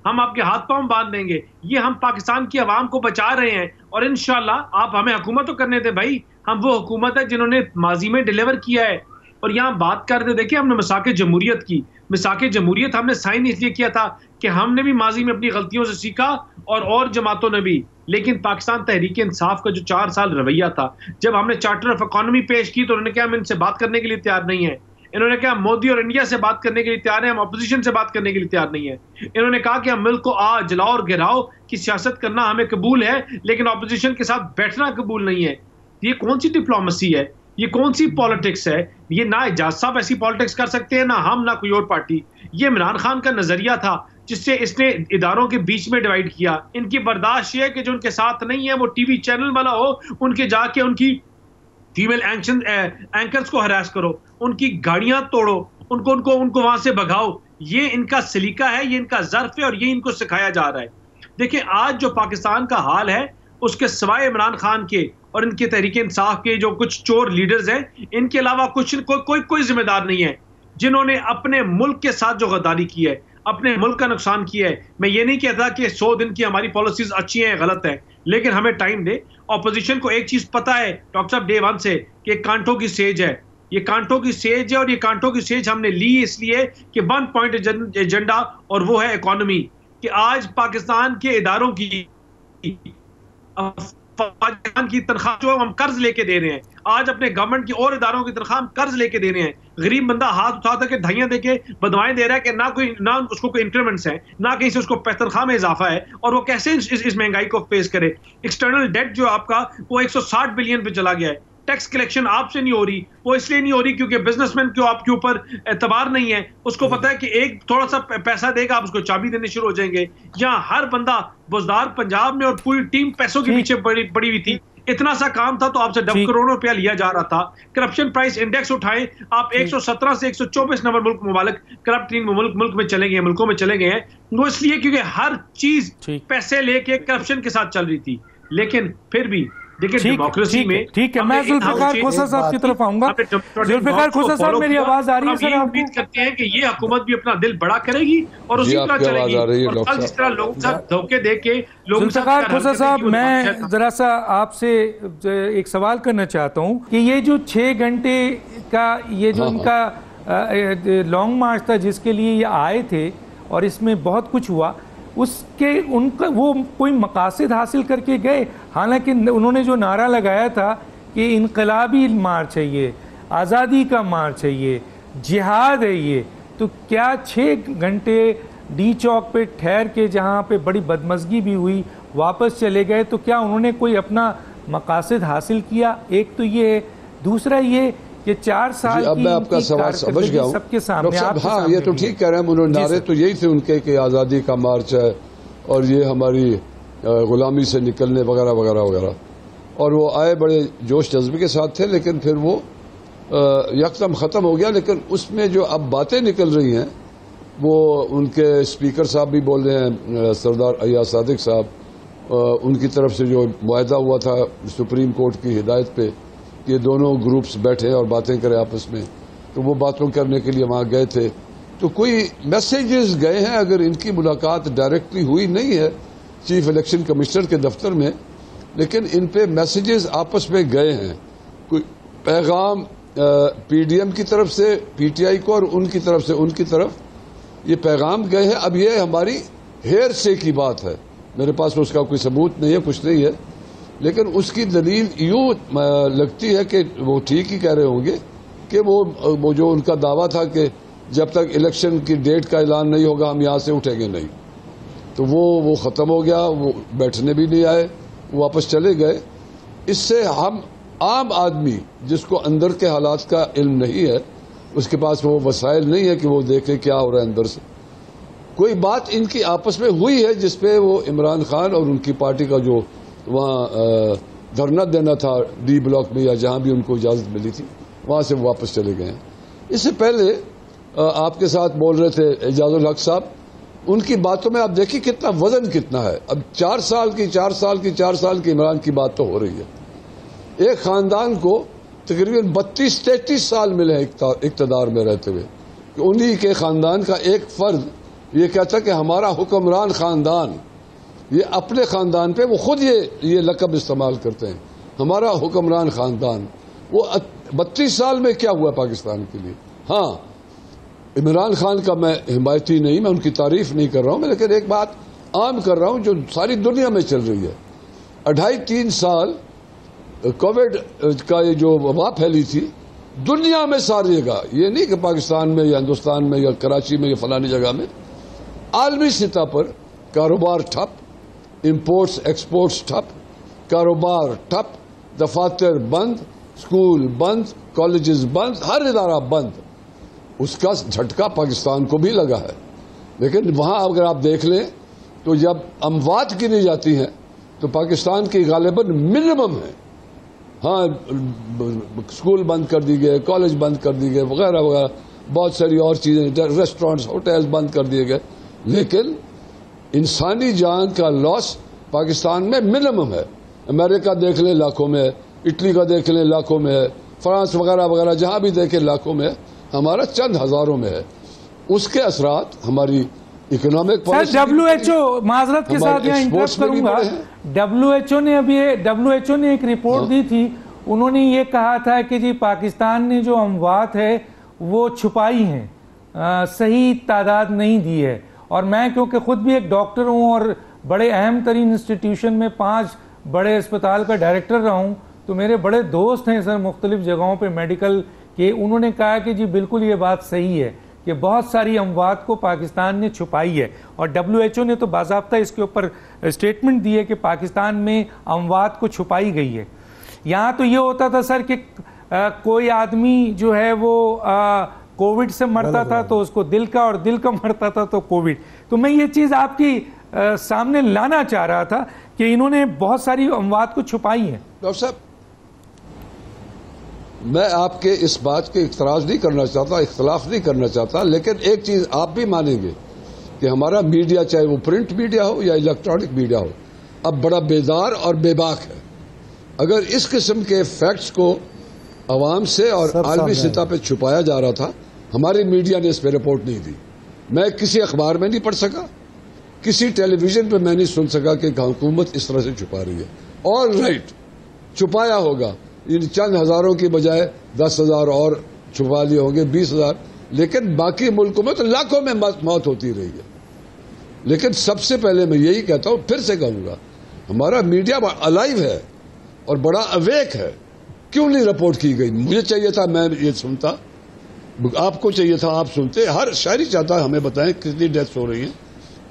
ہم آپ کے ہاتھ پاؤں باندھ دیں گے. یہ ہم پاکستان کی عوام کو بچا رہے ہیں اور انشاءاللہ آپ ہمیں حکومت تو کرنے دیں بھائی. ہم وہ حکومت ہے جنہوں نے ماضی میں ڈیلیور کیا ہے. اور یہاں بات کرتے دیکھیں, ہم نے مساق جمہوریت کی. مساق جمہوریت ہم نے سائن اس لیے کیا تھا کہ ہم نے بھی ماضی میں اپنی غلطیوں سے سیکھا اور جماعتوں نے بھی. لیکن پاکستان تحریک انصاف کا جو 4 سال رویہ تھا، جب ہم نے چارٹر آف اکانومی پیش کی تو انہوں نے کہا ہم ان سے بات کرنے کے لیے تیار نہیں ہیں. انہوں نے کہا مودی اور انڈیا سے بات کرنے کے لیے تیار ہیں، ہم اپوزیشن سے بات کرنے کے لیے تیار نہیں ہیں. انہوں نے کہا کہ ہم ملک کو جلاؤ اور گراؤ کی سیاست کرنا ہمیں قبول ہے، لیکن اپوزیشن کے ساتھ بیٹھنا قبول نہیں ہے. یہ کون سی ڈپلومیسی ہے؟ یہ کون سی پالیٹکس ہے؟ یہ نہ اعجاز صاحب ایسی پالیٹکس کر سکتے ہیں، نہ ہم، نہ کوئی اور پارٹی. یہ عمران خان کا نظریہ تھا جس سے اس نے اداروں کے بیچ میں ڈیوائیڈ کیا. ان کی برداشت یہ ہے کہ جو ان کے ساتھ نہیں ہے وہ ٹی وی چینل والا ہو، ان کے جا کے ان کی فیمیل اینکرز کو ہراس کرو، ان کی گاڑیاں توڑو، ان کو وہاں سے بھگاؤ. یہ ان کا سلیقہ ہے، یہ ان کا ظرف ہے، اور یہ ان کو سکھایا جا رہا ہے. دیکھیں آج جو پاکستان کا حال ہے اس کے سوائے عمران خان کے اور ان کے تحریک انصاف کے جو کچھ چور لیڈرز ہیں، ان کے علاوہ کوئی ذمہ دار نہیں ہے جنہوں نے اپنے ملک کے ساتھ جو غداری کی ہے، اپنے ملک کا نقصان کیا ہے. میں یہ نہیں کہتا کہ 100 دن کی ہماری پالیسیز اچھی ہیں غلط ہیں، لیکن ہمیں ٹائم دے. اپوزیشن کو ایک چیز پتہ ہے ڈاکٹر صاحب ڈے 1 سے کہ ایک کانٹوں کی سیج ہے، یہ کانٹوں کی سیج ہے، اور یہ کانٹوں کی سیج ہم نے لی اس لیے کہ 1 پوائنٹ ایجنڈا، اور وہ ہے اکانومی. کہ آج پاکستان کے اداروں کی فوجان کی تنخواہ جو ہم قرض لے کے دے رہے ہیں، آج اپنے گورنمنٹ کی اور اداروں کی تنخواہ ہم قرض لے کے دے رہے ہیں. غریب بندہ ہاتھ اٹھا کے دھائیاں دے کے بدوائیں دے رہا ہے کہ نہ اس کو کوئی انکریمنٹس ہیں، نہ کہیں سے اس کو تنخواہ میں اضافہ ہے، اور وہ کیسے اس مہنگائی کو فیس کرے. ایکسٹرنل ڈیٹ جو آپ کا وہ 160 بلین پہ چلا گیا ہے. ٹیکس کلیکشن آپ سے نہیں ہو رہی، وہ اس لیے نہیں ہو رہی کیونکہ بزنس مین کو آپ کے اوپر اعتبار نہیں ہے. اس کو پتا ہے کہ ایک تھوڑا سا پیسہ دے گا آپ اس کو چابی دینے شروع ہو جائیں گے. یہاں ہر بندہ بزدار پنجاب میں اور پوری ٹیم پیسوں کے پیچھے پڑی ہوئی تھی. اتنا سا کام تھا تو آپ سے 10 کروڑ روپیہ لیا جا رہا تھا. کرپشن پرائس انڈیکس اٹھائیں آپ، 117 سے 124 نمبر ممالک کرپٹ ملک میں چلے گئے ہیں، ملکوں میں چلے گئے ہیں. وہ اس لیے کیونکہ ہر چیز پیسے لے کے کرپشن کے ساتھ چل رہی تھی. لیکن پھر بھی ڈیموکریسی میں ٹھیک ہے. میں ذوالفقار کھوسا صاحب کی طرف آؤں گا. ذوالفقار کھوسا صاحب میری آواز آ رہی ہے سر؟ امید کرتے ہیں کہ یہ حکومت بھی اپنا دل بڑا کرے گی اور اسی طرح چلے گی، اور جس طرح لوگوں سے دھوکے دے کے لوگوں سے. ذوالفقار کھوسا صاحب میں ذرا سا آپ سے ایک سوال کرنا چاہتا ہوں کہ یہ جو 6 گھنٹے کا یہ جو ان کا لانگ مارچ تھا جس کے لیے یہ آئے تھے اور اس میں بہت کچھ ہوا، اس کے ان کا وہ کوئی مقاصد حاصل کر کے گئے؟ حالانکہ انہوں نے جو نعرہ لگایا تھا کہ انقلابی مارچ ہے، یہ آزادی کا مارچ ہے، یہ جہاد ہے، یہ تو کیا 6 گھنٹے ڈی چوک پہ ٹھہر کے جہاں پہ بڑی بدمزگی بھی ہوئی واپس چلے گئے، تو کیا انہوں نے کوئی اپنا مقاصد حاصل کیا؟ ایک تو یہ ہے. دوسرا یہ کہ 4 سال اب میں آپ کا سوال سمجھ گیا ہوں سب کے سامنے. ہاں یہ تو ٹھیک کہہ رہے ہیں، انہوں نے نعرے تو یہی تھے ان کے کہ آزادی کا مارچ ہے اور یہ ہماری غلامی سے نکلنے وغیرہ وغیرہ وغیرہ، اور وہ آئے بڑے جوش جذبے کے ساتھ تھے، لیکن پھر وہ یکدم ختم ہو گیا. لیکن اس میں جو اب باتیں نکل رہی ہیں وہ ان کے اسپیکر صاحب بھی بول رہے ہیں، سردار ایاز صادق صاحب، ان کی طرف سے جو معاہدہ ہوا تھا سپریم کورٹ کی ہدایت پہ کہ دونوں گروپس بیٹھے اور باتیں کریں آپس میں، تو وہ باتوں کرنے کے لیے وہاں گئے تھے. تو کوئی میسیجز گئے ہیں، اگر ان کی ملاقات ڈائریکٹلی ہوئی نہیں ہے چیف الیکشن کمشنر کے دفتر میں، لیکن ان پہ میسیجز آپس میں گئے ہیں. کوئی پیغام پی ڈی ایم کی طرف سے پی ٹی آئی کو اور ان کی طرف سے ان کی طرف یہ پیغام گئے ہیں. اب یہ ہماری ہیر سے کی بات ہے، میرے پاس اس کا کوئی ثبوت نہیں ہے، کچھ نہیں ہے، لیکن اس کی دلیل یوں لگتی ہے کہ وہ ٹھیک ہی کہہ رہے ہوں گے کہ وہ جو ان کا دعویٰ تھا کہ جب تک الیکشن کی ڈیٹ کا اعلان نہیں ہوگا ہم یہاں سے اٹھیں گے نہیں، تو وہ ختم ہو گیا. وہ بیٹھنے بھی نہیں آئے، واپس چلے گئے. اس سے ہم عام آدمی جس کو اندر کے حالات کا علم نہیں ہے، اس کے پاس وہ وسائل نہیں ہے کہ وہ دیکھے کیا ہو رہا ہے اندر سے. کوئی بات ان کی آپس میں ہوئی ہے جس پہ وہ عمران خان اور ان کی پارٹی کا جو وہاں دھرنا دینا تھا ڈی بلاک میں یا جہاں بھی ان کو اجازت ملی تھی وہاں سے وہ واپس چلے گئے ہیں. اس سے پہلے آپ کے ساتھ بول رہے تھے اعجاز الحق صاحب، ان کی باتوں میں آپ دیکھیں کتنا وزن کتنا ہے. اب 4 سال کی عمران کی بات تو ہو رہی ہے. ایک خاندان کو تقریباً 32-33 سال ملے اقتدار میں رہتے ہوئے، کہ انہی کے خاندان کا ایک فرد یہ کہتا کہ ہمارا حکمران خاندان، یہ اپنے خاندان پہ وہ خود یہ لقب استعمال کرتے ہیں، ہمارا حکمران خاندان. وہ 32 سال میں کیا ہوا پاکستان کے لیے؟ ہاں عمران خان کا میں حمایتی نہیں، میں ان کی تعریف نہیں کر رہا ہوں، لیکن ایک بات عام کر رہا ہوں جو ساری دنیا میں چل رہی ہے 2.5-3 سال کووڈ کا یہ جو وبا پھیلی تھی دنیا میں ساری جگہ، یہ نہیں کہ پاکستان میں یا ہندوستان میں یا کراچی میں یا فلانی جگہ میں، عالمی سطح پر کاروبار ٹھپ، امپورٹس ایکسپورٹس ٹھپ، کاروبار ٹھپ، دفاتر بند، اسکول بند، کالجز بند، ہر ادارہ بند. اس کا جھٹکا پاکستان کو بھی لگا ہے. لیکن وہاں اگر آپ دیکھ لیں تو جب اموات گنی جاتی ہیں تو پاکستان کی غالباً منیمم ہے. ہاں اسکول بند کر دی گئے، کالج بند کر دی گئے، وغیرہ وغیرہ بہت ساری اور چیزیں، ریسٹورینٹس ہوٹل بند کر دیے گئے، لیکن انسانی جان کا لاس پاکستان میں منیمم ہے. امریکہ دیکھ لیں لاکھوں میں ہے، اٹلی کا دیکھ لیں لاکھوں میں ہے، فرانس وغیرہ وغیرہ جہاں بھی دیکھیں لاکھوں میں ہے، ہمارا چند ہزاروں میں ہے. اس کے اثرات ہماری اکنامک پالیسی. WHO معذرت کے ساتھ یہاں انٹرپٹ کروں گا، WHO نے ایک رپورٹ دی تھی، انہوں نے یہ کہا تھا کہ جی پاکستان نے جو اموات ہے وہ چھپائی ہیں، صحیح تعداد نہیں دی ہے. اور میں کیونکہ خود بھی ایک ڈاکٹر ہوں اور بڑے اہم ترین انسٹیٹیوشن میں 5 بڑے اسپتال کا ڈائریکٹر رہا ہوں، تو میرے بڑے دوست ہیں سر مختلف جگہوں پہ میڈیکل کے، انہوں نے کہا کہ جی بالکل یہ بات صحیح ہے کہ بہت ساری اموات کو پاکستان نے چھپائی ہے. اور WHO نے تو باضابطہ اس کے اوپر اسٹیٹمنٹ دی ہے کہ پاکستان میں اموات کو چھپائی گئی ہے. یہاں تو یہ ہوتا تھا سر کہ کوئی آدمی جو ہے وہ کووڈ سے مرتا تھا تو اس کو دل کا، اور دل کا مرتا تھا تو کووڈ. تو میں یہ چیز آپ کی سامنے لانا چاہ رہا تھا کہ انہوں نے بہت ساری اموات کو چھپائی ہیں. ڈاکٹر صاحب میں آپ کے اس بات کے اعتراض نہیں کرنا چاہتا، اختلاف نہیں کرنا چاہتا، لیکن ایک چیز آپ بھی مانیں گے کہ ہمارا میڈیا، چاہے وہ پرنٹ میڈیا ہو یا الیکٹرانک میڈیا ہو، اب بڑا بیدار اور بے باک ہے. اگر اس قسم کے فیکٹس کو عوام سے اور عالمی سطح پہ چھپایا جا رہا تھا، ہماری میڈیا نے اس پہ رپورٹ نہیں دی. میں کسی اخبار میں نہیں پڑھ سکا، کسی ٹیلی ویژن پہ میں نہیں سن سکا کہ حکومت اس طرح سے چھپا رہی ہے. اور رائٹ، چھپایا ہوگا، ان چند ہزاروں کی بجائے 10,000 اور چھپا لیے ہوں گے، 20,000، لیکن باقی ملکوں میں تو لاکھوں میں موت ہوتی رہی ہے. لیکن سب سے پہلے میں یہی کہتا ہوں، پھر سے کہوں گا، ہمارا میڈیا الائیو ہے اور بڑا اویک ہے. کیوں نہیں رپورٹ کی گئی؟ مجھے چاہیے تھا میں یہ سنتا، آپ کو چاہیے تھا آپ سنتے. ہر شہری چاہتا ہے ہمیں بتائیں کتنی ڈیتھس ہو رہی ہیں.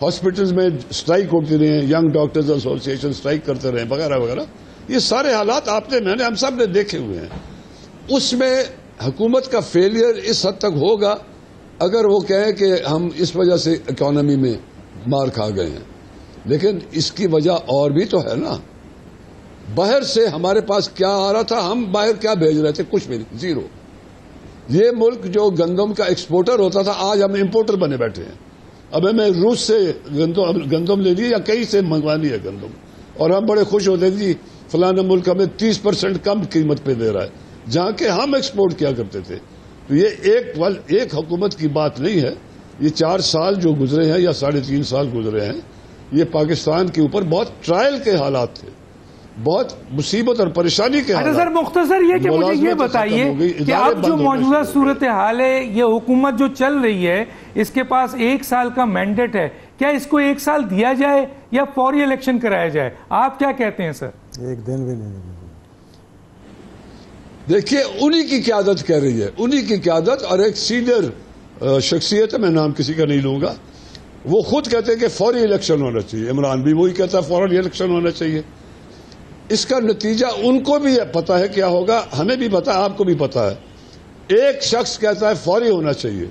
ہاسپٹلز میں اسٹرائک ہوتی رہی ہیں، ینگ ڈاکٹرز ایسوسیشن اسٹرائک کرتے رہے وغیرہ وغیرہ. یہ سارے حالات میں نے ہم سب نے دیکھے ہوئے ہیں. اس میں حکومت کا فیلئر اس حد تک ہوگا اگر وہ کہیں کہ ہم اس وجہ سے اکانومی میں مار کھا گئے ہیں. لیکن اس کی وجہ اور بھی تو ہے نا. باہر سے ہمارے پاس کیا آ رہا تھا، ہم باہر کیا بھیج رہے تھے؟ کچھ بھی نہیں، زیرو. یہ ملک جو گندم کا ایکسپورٹر ہوتا تھا آج ہم امپورٹر بنے بیٹھے ہیں. اب ہمیں روس سے گندم لے لی یا کہیں سے منگوانی ہے گندم، اور ہم بڑے خوش ہوتے ہیں جی فلانا ملک ہمیں 30% کم قیمت پہ دے رہا ہے، جہاں کہ ہم ایکسپورٹ کیا کرتے تھے. تو یہ ایک حکومت کی بات نہیں ہے. یہ 4 سال جو گزرے ہیں یا 3.5 سال گزرے ہیں، یہ پاکستان کے اوپر بہت ٹرائل کے حالات تھے، بہت مصیبت اور پریشانی کے حالات. سر مختصر یہ کہ مجھے یہ بتائیے کہ اب جو موجودہ صورتحال ہے، یہ حکومت جو چل رہی ہے اس کے پاس 1 سال کا مینڈیٹ ہے، کیا اس کو 1 سال دیا جائے یا فوری الیکشن کرایا جائے؟ آپ کیا کہتے ہیں سر؟ 1 دن بھی نہیں. دیکھیے انہی کی قیادت کہہ رہی ہے، انہی کی قیادت، اور ایک سینئر شخصیت ہے، میں نام کسی کا نہیں لوں گا، وہ خود کہتے ہیں کہ فوری الیکشن ہونا چاہیے. عمران بھی وہی کہتا ہے فوری الیکشن ہونا چاہیے. اس کا نتیجہ ان کو بھی پتا ہے کیا ہوگا، ہمیں بھی پتا ہے، آپ کو بھی پتا ہے. ایک شخص کہتا ہے فوری ہونا چاہیے،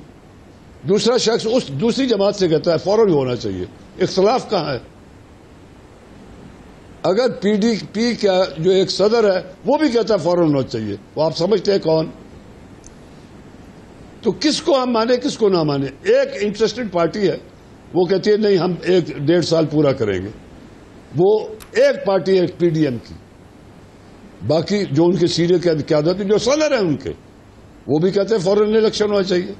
دوسرا شخص اس دوسری جماعت سے کہتا ہے فوری ہونا چاہیے. اختلاف کہاں ہے؟ اگر پی ڈی پی کا جو ایک صدر ہے وہ بھی کہتا ہے فوراً ہونا چاہیے، وہ آپ سمجھتے ہیں کون؟ تو کس کو ہم مانے کس کو نہ مانے؟ ایک انٹرسٹڈ پارٹی ہے، وہ کہتی ہے نہیں ہم 1.5 سال پورا کریں گے. وہ ایک پارٹی ہے پی ڈی ایم کی. باقی جو ان کے سینئر قیادت جو صدر ہیں ان کے، وہ بھی کہتے ہیں فوراً الیکشن ہونا چاہیے.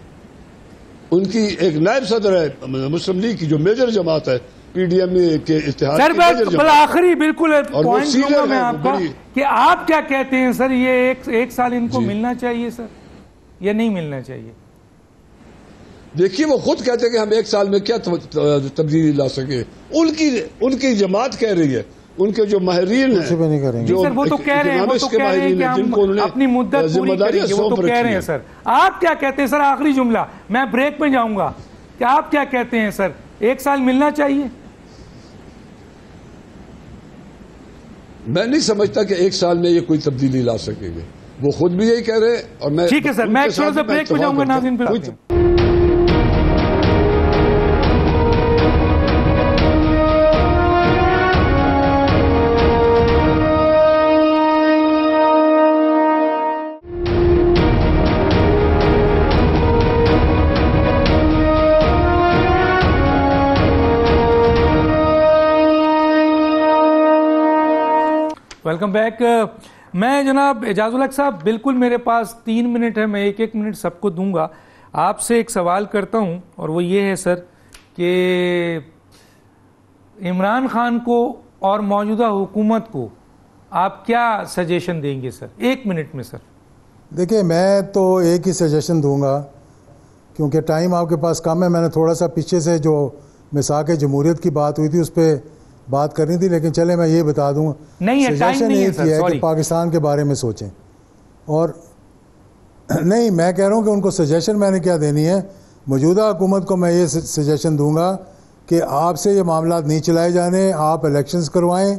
ان کی ایک نائب صدر ہے مسلم لیگ کی جو میجر جماعت ہے پی ڈی ایم کے اتحاد کی میجر جماعت. آخری بالکل پوائنٹ دوں گا میں آپ کا کہ آپ کیا کہتے ہیں سر، یہ 1 سال ان کو ملنا چاہیے سر یا نہیں ملنا چاہیے؟ دیکھیے وہ خود کہتے ہیں کہ ہم 1 سال میں کیا تبدیلی لا سکے. ان کی جماعت کہہ رہی ہے ان کے جو ماہرین ہیں سر وہ تو کہہ رہے ہیں کہ ہم اپنی مدت پوری کریں گے، وہ تو کہہ رہے ہیں سر. آپ کیا کہتے ہیں سر؟ آخری جملہ، میں بریک میں جاؤں گا، کہ آپ کیا کہتے ہیں سر؟ 1 سال ملنا چاہیے؟ میں نہیں سمجھتا کہ 1 سال میں یہ کوئی تبدیلی لا سکیں گے، وہ خود بھی یہی کہہ رہے ہیں. اور میں ٹھیک ہے سر، میں تھوڑا سا بریک میں جاؤں گا. ناظرین پہ ویلکم بیک. میں جناب اعجاز الحق صاحب، بالکل میرے پاس 3 منٹ ہے، میں 1 منٹ سب کو دوں گا. آپ سے ایک سوال کرتا ہوں اور وہ یہ ہے سر کہ عمران خان کو اور موجودہ حکومت کو آپ کیا سجیشن دیں گے سر 1 منٹ میں؟ سر دیکھیں، میں تو ایک ہی سجیشن دوں گا، کیونکہ ٹائم آپ کے پاس کم ہے. میں نے تھوڑا سا پیچھے سے جو میثاق جمہوریت کی بات ہوئی تھی اس پہ بات کرنی تھی، لیکن چلے میں یہ بتا دوں. سجیشن ایک ہی ہے کہ پاکستان کے بارے میں سوچیں. اور نہیں، میں کہہ رہا ہوں کہ ان کو سجیشن میں نے کیا دینی ہے. موجودہ حکومت کو میں یہ سجیشن دوں گا کہ آپ سے یہ معاملات نہیں چلائے جانے، آپ الیکشنز کروائیں،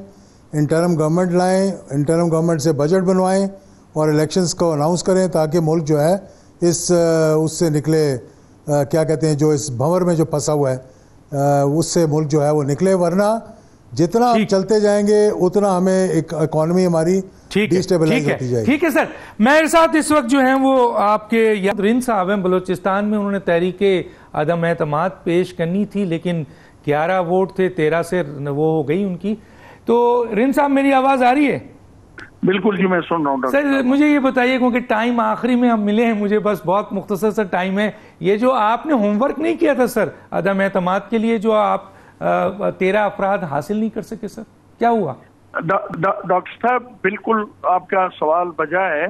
انٹرم گورنمنٹ لائیں، انٹرم گورنمنٹ سے بجٹ بنوائیں اور الیکشنز کو اناؤنس کریں، تاکہ ملک جو ہے اس سے نکلے، کیا کہتے ہیں، جو اس بھنور میں جو پھنسا ہوا ہے اس سے ملک جو ہے وہ نکلے. ورنہ جتنا ہم چلتے جائیں گے اتنا ہمیں اکانومی ہماری ڈیسٹیبلائز ہوتی جائے گی. ٹھیک ہے سر. میرے ساتھ اس وقت جو ہیں وہ آپ کے رند صاحب ہیں بلوچستان میں. انہوں نے تحریک عدم اعتماد پیش کرنی تھی، لیکن 11 ووٹ تھے، 13 سے وہ ہو گئی ان کی. تو رند صاحب میری آواز آ رہی ہے؟ بالکل جی، میں سن رہا ہوں. سر مجھے یہ بتائیے، کیونکہ ٹائم آخری میں ہم ملے ہیں، مجھے بس بہت مختصر سا ٹائم ہے. یہ جو آپ نے ہوم ورک نہیں کیا تھا سر عدم اعتماد کے لیے، جو آپ 13 افراد حاصل نہیں کر سکے، سر کیا ہوا؟ ڈاکٹر صاحب بالکل آپ کا سوال بجا ہے.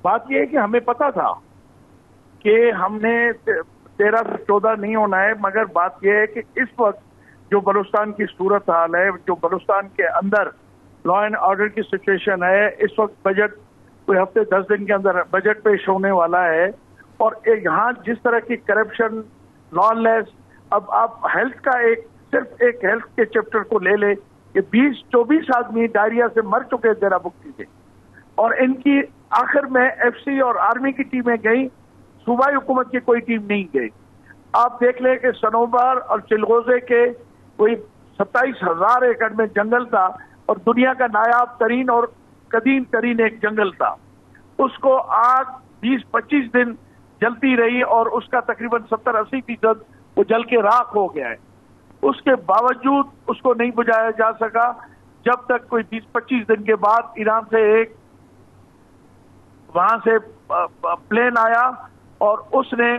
بات یہ ہے کہ ہمیں پتا تھا کہ ہم نے 13 سے 14 نہیں ہونا ہے، مگر بات یہ ہے کہ اس وقت جو بلوچستان کی صورت حال ہے، جو بلوچستان کے اندر لا اینڈ آرڈر کی سچویشن ہے، اس وقت بجٹ کوئی ہفتے 10 دن کے اندر بجٹ پیش ہونے والا ہے، اور یہاں جس طرح کی کرپشن، لا لیس. اب آپ ہیلتھ کا صرف ایک ہیلتھ کے چیپٹر کو لے لے کہ 20-24 آدمی ڈائریا سے مر چکے ڈیرہ بگٹی سے، اور ان کی آخر میں ایف سی اور آرمی کی ٹیمیں گئیں، صوبائی حکومت کی کوئی ٹیم نہیں گئی. آپ دیکھ لیں کہ سنوبر اور چلغوزے کے کوئی 27,000 ایکڑ میں جنگل تھا، اور دنیا کا نایاب ترین اور قدیم ترین ایک جنگل تھا. اس کو آگ 20-25 دن جلتی رہی، اور اس کا تقریباً 70-80% وہ جل کے راکھ ہو گیا ہے. اس کے باوجود اس کو نہیں بجھایا جا سکا، جب تک کوئی 20-25 دن کے بعد ایران سے ایک وہاں سے پلین آیا اور اس نے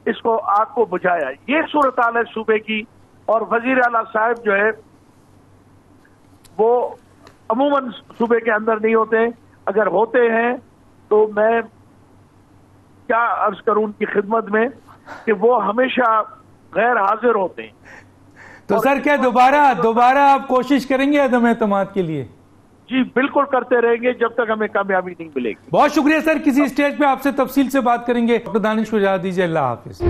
اس کو آگ کو بجھایا. یہ صورتحال ہے صوبے کی. اور وزیر اعلیٰ صاحب جو ہے وہ عموماً صوبے کے اندر نہیں ہوتے، اگر ہوتے ہیں تو میں کیا عرض کروں ان کی خدمت میں کہ وہ ہمیشہ غیر حاضر ہوتے ہیں. تو سر کیا دوبارہ آپ کوشش کریں گے عدم اعتماد کے لیے؟ جی بالکل کرتے رہیں گے جب تک ہمیں کامیابی نہیں ملے گی. بہت شکریہ سر. کسی اسٹیج پہ آپ سے تفصیل سے بات کریں گے. ڈاکٹر دانش کو اجازت دیجیے. اللہ حافظ.